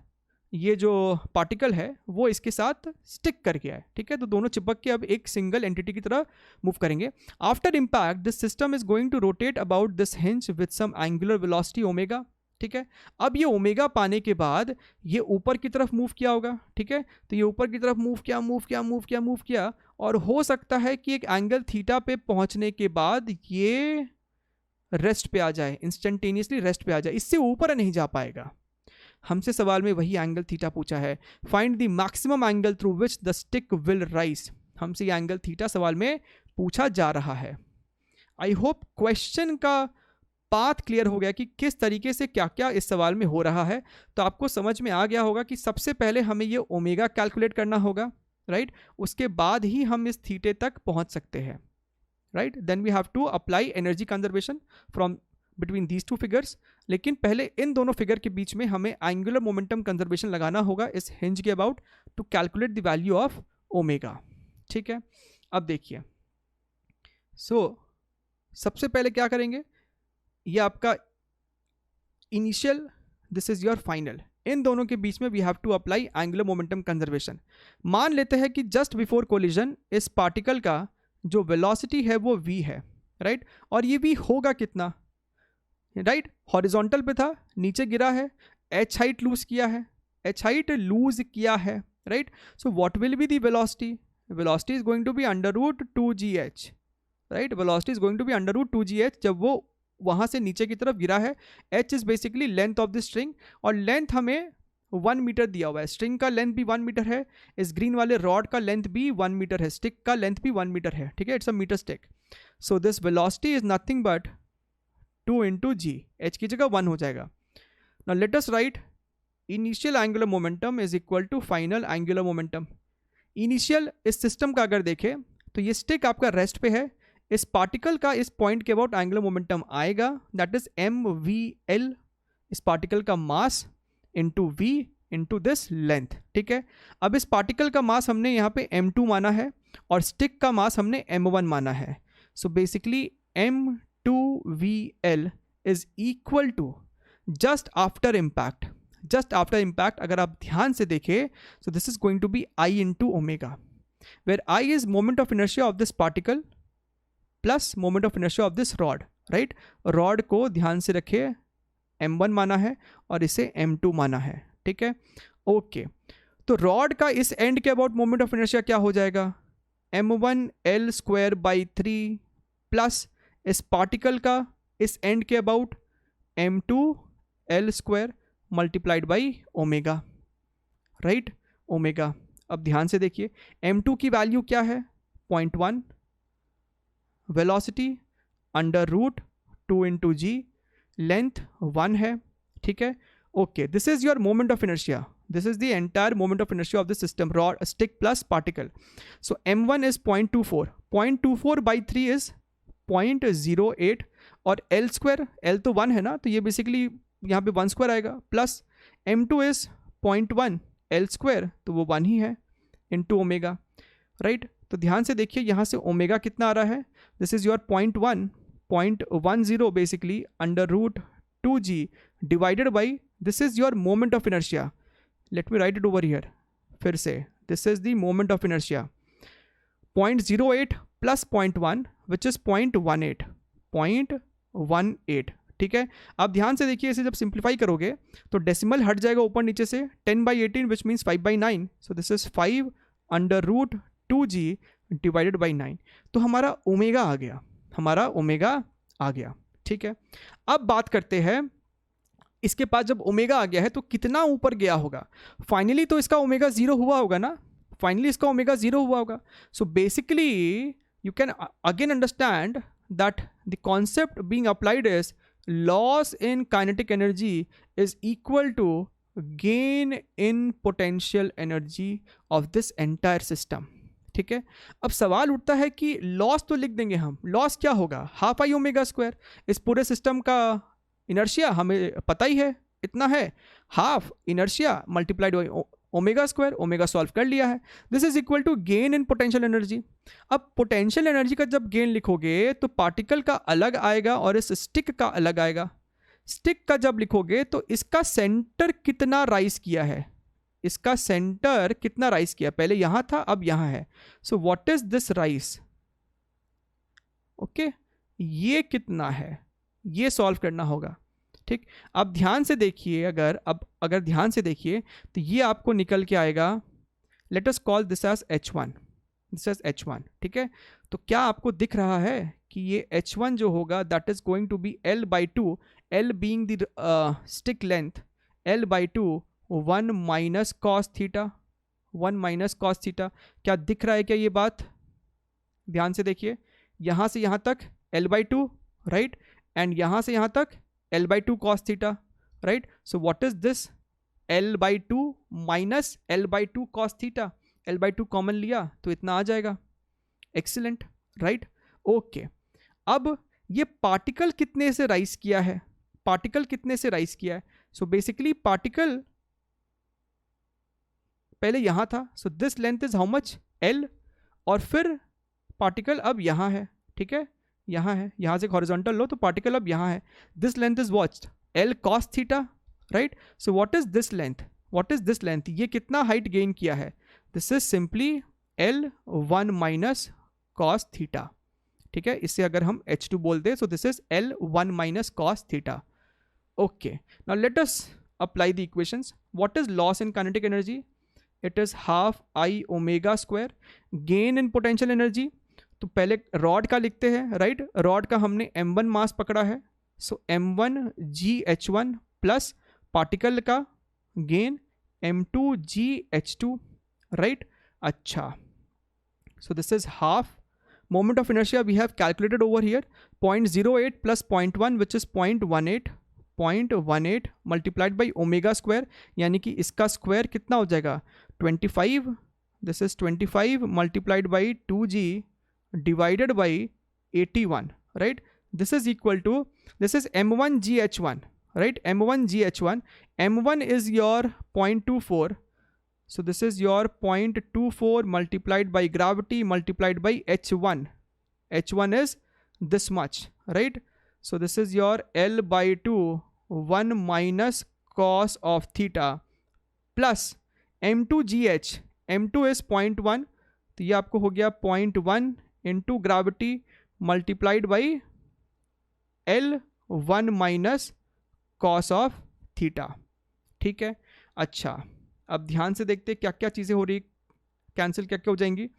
Speaker 1: ये जो पार्टिकल है वो इसके साथ स्टिक कर गया है, ठीक है, तो दोनों चिपक के अब एक सिंगल एंटिटी की तरह मूव करेंगे। After impact this system is going to rotate about this hinge with some angular velocity omega, ठीक है। अब ये ओमेगा पाने के बाद ये ऊपर की तरफ मूव किया होगा, ठीक है, तो ये ऊपर की तरफ मूव किया और हो सकता है कि एक एंगल थीटा पे पहुंचने के बाद ये रेस्ट पे आ जाए, इंस्टेंटेनियसली रेस्ट पे आ जाए, इससे ऊपर नहीं जा पाएगा। हमसे सवाल में वही एंगल थीटा पूछा है, find the maximum angle through which the stick will rise. हमसे ये एंगल थीटा सवाल में पूछा जा रहा है। आई होप क्वेश्चन का पाथ क्लियर हो गया कि किस तरीके से क्या क्या इस सवाल में हो रहा है। तो आपको समझ में आ गया होगा कि सबसे पहले हमें ये ओमेगा कैलकुलेट करना होगा, राइट, उसके बाद ही हम इस थीटे तक पहुंच सकते हैं, right. Then we have to apply energy conservation from between these two figures, लेकिन पहले इन दोनों फिगर के बीच में हमें एंगुलर मोमेंटम कंजर्वेशन लगाना होगा इस हिंज के about to calculate the value of omega. ठीक है, अब देखिए, सबसे पहले क्या करेंगे, ये आपका initial, this is your final, इन दोनों के बीच में we have to apply angular momentum conservation. मान लेते हैं कि जस्ट बिफोर कोलिजन इस पार्टिकल का जो वेलोसिटी है वो v है, राइट, और ये v होगा कितना, राइट, हॉरिजॉन्टल पे था, नीचे गिरा है, h हाइट लूज किया है, h हाइट लूज किया है, right, so what will be the velocity, velocity is going to be under root 2gh, right, velocity is going to be under root 2gh जब वो वहाँ से नीचे की तरफ गिरा है। h is basically length of the string, और लेंथ हमें 1 मीटर दिया हुआ है, स्ट्रिंग का लेंथ भी 1 मीटर है, इस ग्रीन वाले रॉड का लेंथ भी 1 मीटर है, स्टिक का लेंथ भी 1 मीटर है, ठीक है, it's a metre stick. So this velocity is nothing but 2 into g, h की जगह 1 हो जाएगा। Now let us write initial angular momentum is equal to final angular momentum. Initial इस सिस्टम का अगर देखें तो ये स्टिक आपका रेस्ट पे है, इस पार्टिकल का इस पॉइंट के अबाउट एंगुलर मोमेंटम आएगा, दैट इज mvl, इस पार्टिकल का mass into v into this length. ठीक है, अब इस पार्टिकल का मास हमने यहाँ पे m2 माना है और स्टिक का मास हमने m1 माना है। So basically m2vl is equal to just after impact, just after impact अगर आप ध्यान से देखें, so this is going to be I into omega, where I is moment of inertia of this particle plus moment of inertia of this rod, right, rod को ध्यान से रखिए m1 माना है और इसे m2 माना है। ठीक है, ओके, तो रॉड का इस एंड के अबाउट मोमेंट ऑफ इनर्शिया क्या हो जाएगा, m1l स्क्वायर बाई 3 प्लस इस पार्टिकल का इस एंड के about m2l square multiplied by omega, right, omega. अब ध्यान से देखिए m2 की वैल्यू क्या है 0.1, वेलोसिटी अंडर रूट 2 इंटू जी, लेंथ 1 है। ठीक है, okay, this is your moment of inertia, this is the entire moment of inertia of the system, rod stick plus particle. So m1 is 0.24, 0.24 by 3 is 0.08, और l square, l तो 1 है ना, तो ये basically यहाँ पे 1 स्क्वायर आएगा, plus m2 is 0.1, l square तो वो 1 ही है इंटू ओमेगा, राइट। तो ध्यान से देखिए यहाँ से ओमेगा कितना आ रहा है, this is your 0.10 basically under root 2g divided by this is your moment of inertia, let me write it over here, फिर से this is the moment of inertia 0.08 plus 0.1 which is 0.18। ठीक है, आप ध्यान से देखिए, इसे जब सिंप्लीफाई करोगे तो डेसिमल हट जाएगा ऊपर नीचे से, 10/18 which means 5/9, so this is 5 under root 2g divided by 9, तो हमारा ओमेगा आ गया, हमारा ओमेगा आ गया। ठीक है, अब बात करते हैं इसके पास जब ओमेगा आ गया है तो कितना ऊपर गया होगा, फाइनली तो इसका ओमेगा 0 हुआ होगा ना, फाइनली इसका ओमेगा 0 हुआ होगा। So basically you can again understand that the concept being applied is loss in kinetic energy is equal to gain in potential energy of this entire system. ठीक है, अब सवाल उठता है कि लॉस तो लिख देंगे हम, लॉस क्या होगा, हाफ आई ओमेगा स्क्वायर, इस पूरे सिस्टम का इनर्शिया हमें पता ही है इतना है, half inertia multiplied omega square, omega solve कर लिया है, this is equal to gain in potential energy. अब पोटेंशियल एनर्जी का जब गेन लिखोगे तो पार्टिकल का अलग आएगा और इस स्टिक का अलग आएगा, स्टिक का जब लिखोगे तो इसका सेंटर कितना राइज किया है, इसका सेंटर कितना राइज किया, पहले यहां था अब यहां है, सो what is this rise, okay, ये कितना है, ये सॉल्व करना होगा। ठीक, अब ध्यान से देखिए, अगर ध्यान से देखिए तो ये आपको निकल के आएगा, let us call this as h1, this as h1। ठीक है, तो क्या आपको दिख रहा है कि ये h1 जो होगा that is going to be l/2, l being the stick length, l/2 1 minus cos theta, 1 minus cos theta. क्या दिख रहा है क्या ये बात, ध्यान से देखिए, यहाँ से यहाँ तक l/2, राइट, एंड यहाँ से यहाँ तक l/2 cos theta, right, so what is this, l/2 minus l/2 cos theta, l/2 common लिया तो इतना आ जाएगा, एक्सीलेंट, राइट, ओके। अब ये पार्टिकल कितने से राइज किया है, पार्टिकल कितने से राइज किया है। सो बेसिकली पार्टिकल पहले यहां था, so this length is how much, L, और फिर पार्टिकल अब यहां है, ठीक है, यहां है, यहां से हॉरिजॉन्टल लो तो पार्टिकल अब यहां है, this length is what, L cos theta, right. So what is this length, what is this length, ये कितना हाइट गेन किया है, this is simply L 1 minus cos theta, ठीक है। इससे अगर हम H2 बोल दे, so this is L 1 minus cos theta. Okay, now let us apply the equations. What is loss in kinetic energy, it is half I omega square. Gain in potential energy, तो पहले rod का लिखते हैं, right. Rod का हमने m1 मास पकड़ा है, सो m1 GH1 plus particle का गेन m2 GH2, राइट। अच्छा, so this is half. Moment of inertia we have calculated over here, 0.08 plus 0.1 which is 0.18 multiplied by omega square, यानी कि इसका स्क्वायर कितना हो जाएगा 25, this is 25 multiplied by 2g divided by 81, right. This is equal to, this is m1 gh1, right, m1 gh1, m1 is your 0.24, so this is your 0.24 multiplied by gravity multiplied by h1. h1 is this much, right. So this is your L by 2, 1 minus cos of theta plus m2gh, m2 is 0.1, तो ये आपको हो गया 0.1 into gravity multiplied by L1 minus cos of theta, ठीक है। अच्छा, अब ध्यान से देखते क्या क्या चीज़ें हो रही, कैंसिल क्या क्या हो जाएंगी।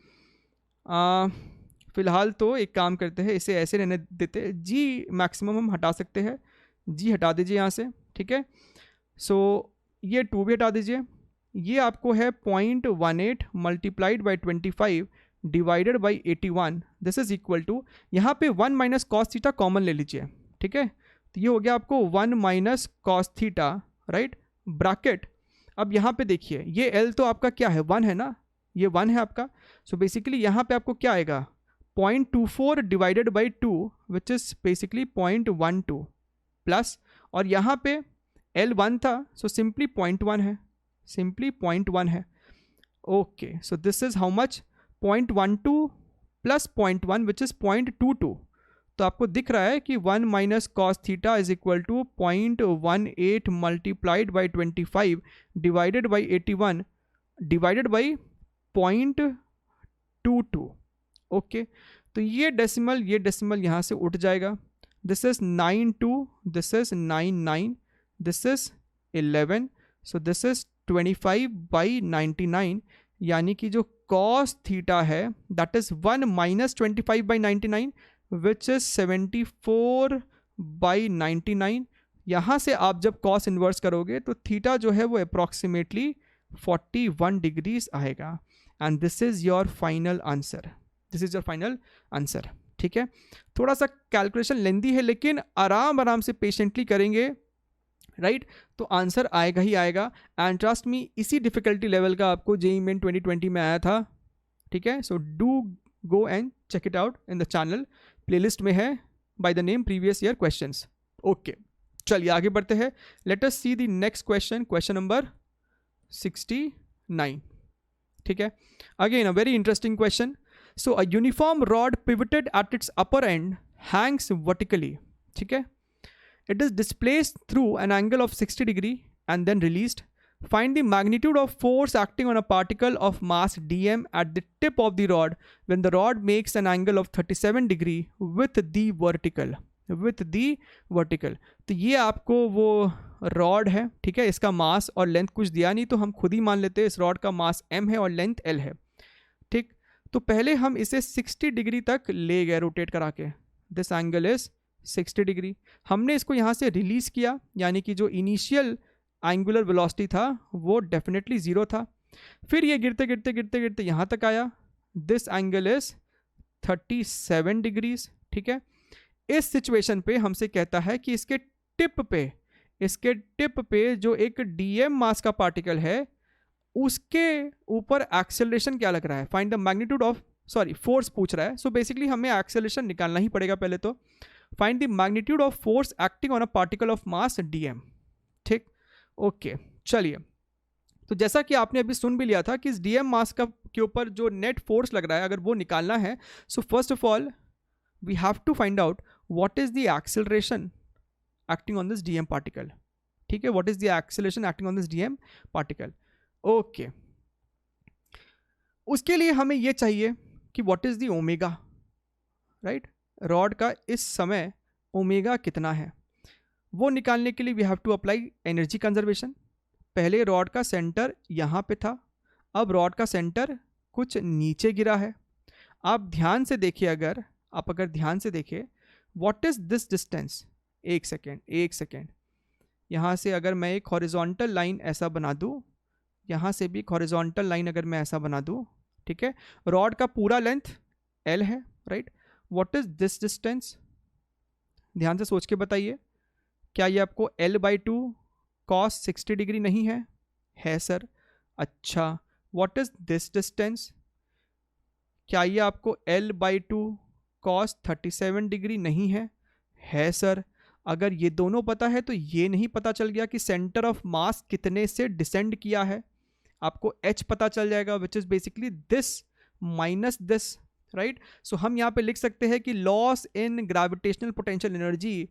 Speaker 1: फिलहाल तो एक काम करते हैं, इसे ऐसे रहने देते, जी मैक्सिमम हम हटा सकते हैं, जी हटा दीजिए यहाँ से, ठीक है। सो ये 2 भी हटा दीजिए, ये आपको है 0.18 multiplied by 25 divided by 81, this is equal to, यहाँ पे 1 माइनस कॉस थीटा कॉमन ले लीजिए, ठीक है। तो ये हो गया आपको 1 minus cos theta, right, bracket. अब यहाँ पे देखिए, ये L तो आपका क्या है 1 है ना, ये 1 है आपका। सो बेसिकली यहाँ पे आपको क्या आएगा 0.24 divided by 2 which is basically 0.12 plus, और यहाँ पे L 1 था, सो सिंपली 0.1 है, सिंपली 0.1 है। Okay, so this is how much 0.12 plus 0.1 which is 0.22। तो आपको दिख रहा है कि 1 minus cos theta is equal to 0.18 multiplied by 25 divided by 81 divided by 0.22। Okay, तो ये डेसिमल यहाँ से उठ जाएगा, this is 92, this is 99, this is 11, so this is 25 by 99, यानी कि जो कॉस थीटा है that is 1 minus 25 by 99 which is 74 by 99। यहाँ से आप जब कॉस इन्वर्स करोगे तो थीटा जो है वो अप्रॉक्सीमेटली 41 डिग्रीज आएगा, and this is your final answer, this is your final answer, ठीक है। थोड़ा सा कैलकुलेशन लेंदी है, लेकिन आराम से पेशेंटली करेंगे, राइट, तो आंसर आएगा ही आएगा। एंड ट्रस्ट मी, इसी डिफिकल्टी लेवल का आपको जेईई मेन 2020 में आया था, ठीक है। So do go and check it out in the channel, playlist में है by the name previous year questions. Okay, चलिए आगे बढ़ते हैं, let us see the next question, question number 69, ठीक है। Again a very interesting question. So a uniform rod pivoted at its upper end hangs vertically, ठीक है। It is displaced through an angle of 60 degree and then released. Find the magnitude of force acting on a particle of mass dm at the tip of the rod when the rod makes an angle of 37 degree with the vertical. तो ये आपको वो rod है, ठीक है, इसका मास और length कुछ दिया नहीं, तो हम खुद ही मान लेते हैं इस रॉड का मास m है और लेंथ l है, ठीक। तो पहले हम इसे 60 डिग्री तक ले गए रोटेट करा के, दिस एंगल इज 60 डिग्री। हमने इसको यहाँ से रिलीज़ किया, यानी कि जो इनिशियल एंगुलर वेलोसिटी था वो डेफिनेटली ज़ीरो था। फिर ये गिरते गिरते गिरते गिरते यहाँ तक आया, दिस एंगल इज 37 डिग्रीज, ठीक है। इस सिचुएशन पे हमसे कहता है कि इसके टिप पे जो एक डीएम मास का पार्टिकल है उसके ऊपर एक्सेलरेशन क्या लग रहा है, find the magnitude of, sorry force पूछ रहा है। सो बेसिकली हमें एक्सेलरेशन निकालना ही पड़ेगा पहले तो। Find the magnitude of force acting on a particle of mass DM. ठीक, ओके, चलिए। तो जैसा कि आपने अभी सुन भी लिया था कि इस डीएम मास का के ऊपर जो नेट फोर्स लग रहा है अगर वो निकालना है, so first of all we have to find out what is the acceleration acting on this dm particle. ठीक है, what is the acceleration acting on this dm particle. Okay, उसके लिए हमें ये चाहिए कि what is the omega, right, rod का इस समय ओमेगा कितना है। वो निकालने के लिए we have to apply energy conservation. पहले रॉड का सेंटर यहाँ पे था, अब रॉड का सेंटर कुछ नीचे गिरा है। आप ध्यान से देखिए, अगर ध्यान से देखिए व्हाट इज दिस डिस्टेंस। एक सेकेंड, यहाँ से अगर मैं एक हॉरिजॉन्टल लाइन ऐसा बना दूँ, यहाँ से भी एक हॉरिजॉन्टल लाइन अगर मैं ऐसा बना दूँ, ठीक है, रॉड का पूरा लेंथ L है, right. What is this distance, ध्यान से सोच के बताइए, क्या ये आपको L/2 cos 60 डिग्री नहीं है? है सर। अच्छा, व्हाट इज दिस डिस्टेंस, क्या ये आपको L/2 cos 37 डिग्री नहीं है? है सर। अगर ये दोनों पता है तो ये नहीं पता चल गया कि सेंटर ऑफ मास कितने से डिसेंड किया है। आपको H पता चल जाएगा, which is basically this minus this, right. So हम यहाँ पे लिख सकते हैं कि loss in gravitational potential energy,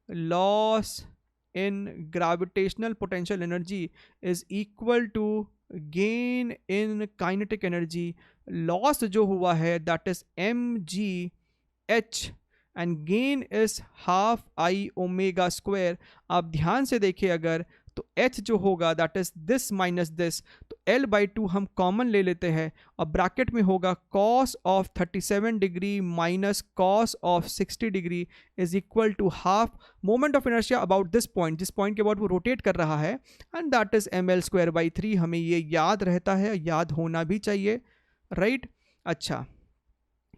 Speaker 1: loss in gravitational potential energy is equal to gain in kinetic energy. Loss जो हुआ है that is mgh and gain is half I omega square. आप ध्यान से देखिए अगर तो h जो होगा that is this minus this, तो L/2 हम कॉमन ले लेते हैं और ब्रैकेट में होगा cos of 37 degree minus cos of 60 degree is equal to half moment of inertia about this point, जिस पॉइंट के अबाउट वो रोटेट कर रहा है, एंड दैट इज mL²/3। हमें ये याद रहता है, याद होना भी चाहिए, राइट। अच्छा,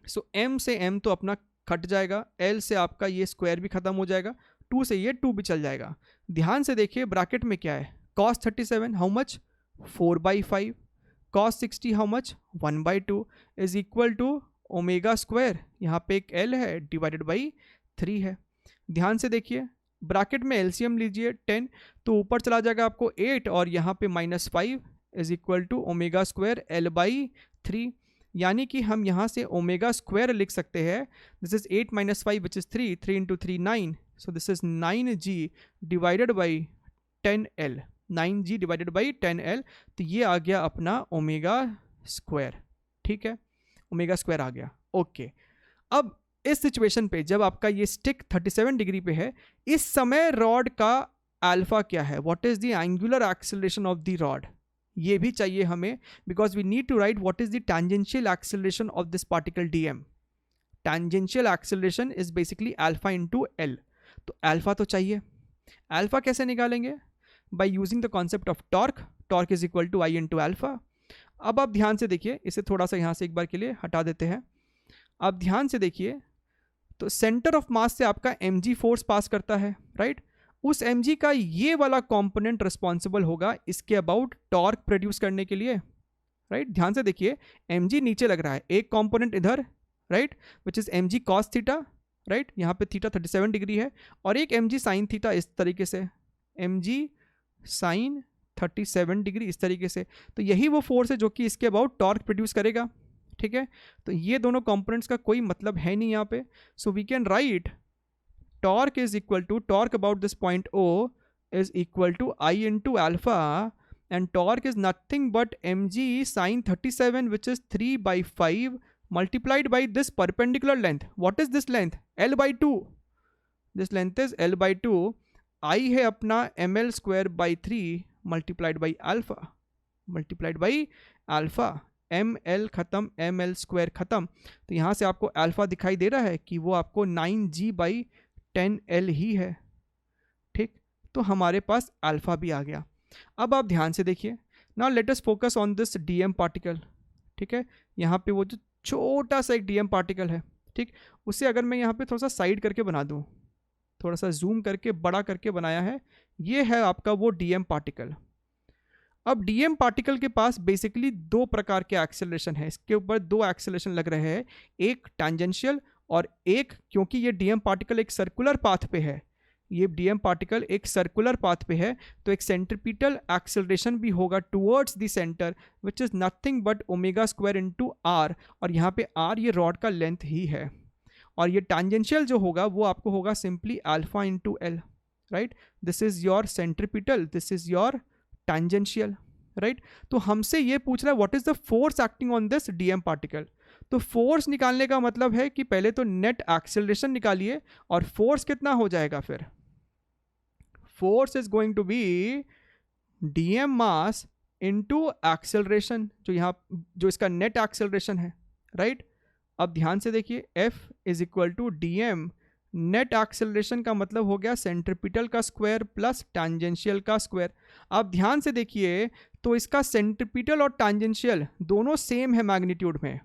Speaker 1: सो m से m तो अपना कट जाएगा, L से आपका ये स्क्वायर भी खत्म हो जाएगा, 2 से ये 2 भी चल जाएगा। ध्यान से देखिए ब्रैकेट में क्या है, cos 37 how much 4/5, cos 60 how much 1/2 is equal to omega square, यहाँ पे एक L है डिवाइडेड बाई 3 है। ध्यान से देखिए ब्रैकेट में एलसीएम लीजिए 10, तो ऊपर चला जाएगा आपको 8 और यहाँ पे -5 is equal to omega square L/3। यानी कि हम यहाँ से ओमेगा स्क्वायर लिख सकते हैं, this is 8 - 5 which is 3, 3 into 3 9, so this is 9g divided by 10L, 9g divided by 10L। तो ये आ गया अपना ओमेगा स्क्वायर, ठीक है, ओमेगा स्क्वायर आ गया। ओके, अब इस सिचुएशन पे जब आपका ये स्टिक 37 डिग्री पे है, इस समय रॉड का अल्फा क्या है, what is the angular acceleration of the rod, ये भी चाहिए हमें, because we need to write what is the tangential acceleration of this particle dm. Tangential acceleration is basically alpha into l, तो alpha तो चाहिए। Alpha कैसे निकालेंगे, by using the concept of torque, torque is equal to I into alpha. अब आप ध्यान से देखिए, इसे थोड़ा सा यहाँ से एक बार के लिए हटा देते हैं। आप ध्यान से देखिए तो सेंटर ऑफ मास से आपका mg फोर्स पास करता है, राइट। उस mg का ये वाला कंपोनेंट रिस्पॉन्सिबल होगा इसके अबाउट टॉर्क प्रोड्यूस करने के लिए, राइट। ध्यान से देखिए mg नीचे लग रहा है, एक कंपोनेंट इधर, right, which is mg cos theta, right, यहाँ पे थीटा 37 डिग्री है, और एक mg साइन थीटा इस तरीके से, mg साइन 37 डिग्री इस तरीके से। तो यही वो फोर्स है जो कि इसके अबाउट टॉर्क प्रोड्यूस करेगा, ठीक है। तो ये दोनों कंपोनेंट्स का कोई मतलब है नहीं यहाँ पे, so we can write torque is equal to, torque about this point O is equal to I into alpha, and torque is nothing but mg sine 37 which is 3/5 multiplied by this perpendicular length. What is this length? L/2. This length is L/2. I है अपना mL²/3 multiplied by alpha, multiplied by alpha. ml खत्म, mL² खत्म, तो यहाँ से आपको alpha दिखाई दे रहा है कि वो आपको 9g/10L ही है, ठीक। तो हमारे पास अल्फा भी आ गया। अब आप ध्यान से देखिए, now let us focus on this dm particle, ठीक है। यहाँ पे वो जो छोटा सा एक डीएम पार्टिकल है, ठीक, उसे अगर मैं यहाँ पे थोड़ा सा साइड करके बना दूँ, थोड़ा सा जूम करके बड़ा करके बनाया है, ये है आपका वो डीएम पार्टिकल। अब डीएम पार्टिकल के पास बेसिकली दो प्रकार के एक्सेलरेशन है, इसके ऊपर दो एक्सेलरेशन लग रहे हैं, एक टेंजेंशियल और एक क्योंकि ये डीएम पार्टिकल एक सर्कुलर पाथ पे है, ये डीएम पार्टिकल एक सर्कुलर पाथ पे है, तो एक सेंट्रीपिटल एक्सेलरेशन भी होगा towards the centre which is nothing but omega square into r, और यहाँ पे आर ये रॉड का लेंथ ही है, और ये टैंजेंशियल जो होगा वो आपको होगा simply alpha into L, right. This is your centripetal, this is your tangential, right. तो हमसे ये पूछ रहा है what is the force acting on this dm particle. तो फोर्स निकालने का मतलब है कि पहले तो नेट एक्सेलरेशन निकालिए, और फोर्स कितना हो जाएगा फिर, force is going to be dm mass into acceleration, जो यहाँ जो इसका नेट एक्सेलरेशन है, राइट। अब ध्यान से देखिए, F is equal to d m, net acceleration का मतलब हो गया सेंट्रीपिटल का स्क्वायर प्लस टैंजेंशियल का स्क्वायर। अब ध्यान से देखिए, तो इसका सेंट्रीपिटल और टैंजेंशियल दोनों सेम है मैग्नीट्यूड में,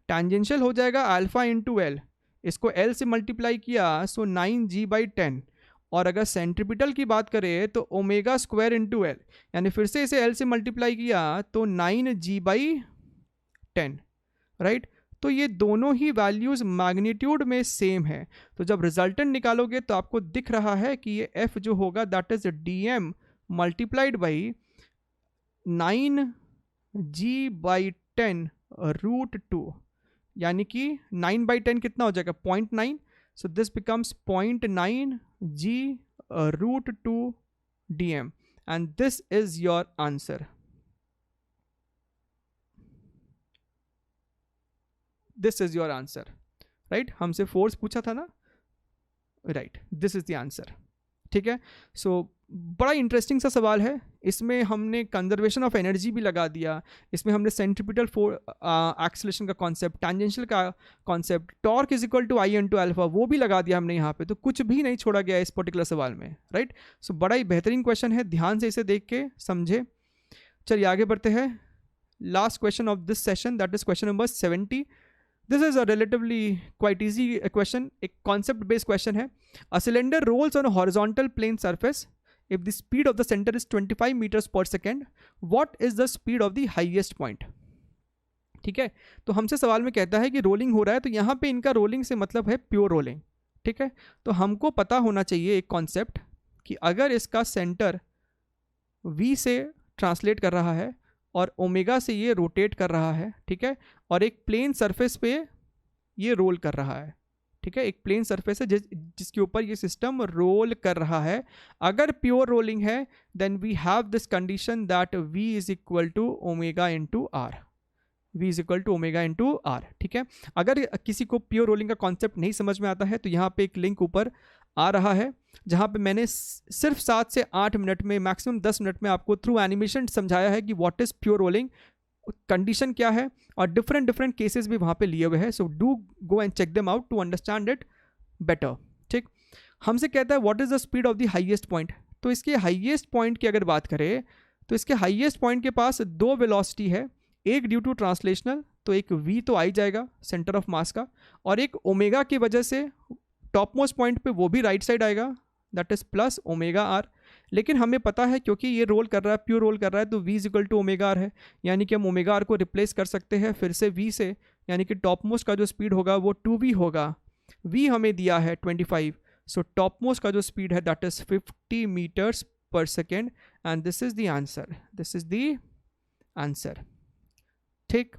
Speaker 1: टैंजेंशियल हो जाएगा अल्फा इंटू एल, इसको L से मल्टीप्लाई किया सो 9g/10, और अगर सेंट्रीपिटल की बात करें तो ओमेगा स्क्वायर इंटू एल, यानी फिर से इसे L से मल्टीप्लाई किया तो 9g/10, राइट। तो ये दोनों ही वैल्यूज़ मैग्नीट्यूड में सेम है, तो जब रिजल्टेंट निकालोगे तो आपको दिख रहा है कि ये F जो होगा that is DM multiplied by 9g/10√2, यानी कि 9/10 कितना हो जाएगा 0.9, सो this becomes 0.9g√2 DM, and this is your answer. This is your answer, right. हमसे फोर्स पूछा था ना, right, this is the answer, ठीक है। सो बड़ा इंटरेस्टिंग सा सवाल है, इसमें हमने कंजर्वेशन ऑफ एनर्जी भी लगा दिया, इसमें हमने सेंट्रीपिटल एक्सेलरेशन का कॉन्सेप्ट, टैंजेंशियल का concept, torque is equal to I into alpha वो भी लगा दिया हमने यहाँ पे, तो कुछ भी नहीं छोड़ा गया इस पर्टिकुलर सवाल में, राइट। सो बड़ा ही बेहतरीन क्वेश्चन है, ध्यान से इसे देख के समझे। चलिए आगे बढ़ते हैं, last question of this session, that is question number 70। This is a relatively quite easy question, एक concept based question है। A cylinder rolls on a horizontal plane surface if the speed of the center is 25 meters per second. What is the speed of the highest point? ठीक है, तो हमसे सवाल में कहता है कि रोलिंग हो रहा है, तो यहाँ पे इनका रोलिंग से मतलब है प्योर रोलिंग, ठीक है। तो हमको पता होना चाहिए एक कॉन्सेप्ट कि अगर इसका सेंटर V से ट्रांसलेट कर रहा है और ओमेगा से ये रोटेट कर रहा है, ठीक है, और एक प्लेन सरफेस पे ये रोल कर रहा है, ठीक है, एक प्लेन सरफेस है जिसके ऊपर ये सिस्टम रोल कर रहा है। अगर प्योर रोलिंग है then we have this condition that v is equal to omega into r, v is equal to omega into r, ठीक है। अगर किसी को प्योर रोलिंग का कॉन्सेप्ट नहीं समझ में आता है तो यहाँ पे एक लिंक ऊपर आ रहा है जहाँ पे मैंने सिर्फ 7 से 8 मिनट में, मैक्सिमम 10 मिनट में आपको थ्रू एनिमेशन समझाया है कि what is pure rolling, condition क्या है, और डिफरेंट केसेस भी वहाँ पे लिए हुए हैं। So do go and check them out to understand it better, ठीक। हमसे कहता है what is the speed of the highest point, तो इसके हाईएस्ट पॉइंट की अगर बात करें तो इसके हाईएस्ट पॉइंट के पास 2 वेलोसिटी है, एक ड्यू टू ट्रांसलेशनल, तो एक v तो आ ही जाएगा सेंटर ऑफ मास का, और एक ओमेगा की वजह से टॉप मोस्ट पॉइंट पे वो भी राइट साइड आएगा, that is plus omega r. लेकिन हमें पता है क्योंकि ये रोल कर रहा है, प्योर रोल कर रहा है, तो v is equal to omega r है, यानी कि हम ओमेगा आर को रिप्लेस कर सकते हैं फिर से v से, यानी कि टॉप मोस्ट का जो स्पीड होगा वो 2v होगा, v हमें दिया है 25, सो टॉप मोस्ट का जो स्पीड है दैट इज 50 मीटर्स पर second, and this is the answer, this is the answer, ठीक।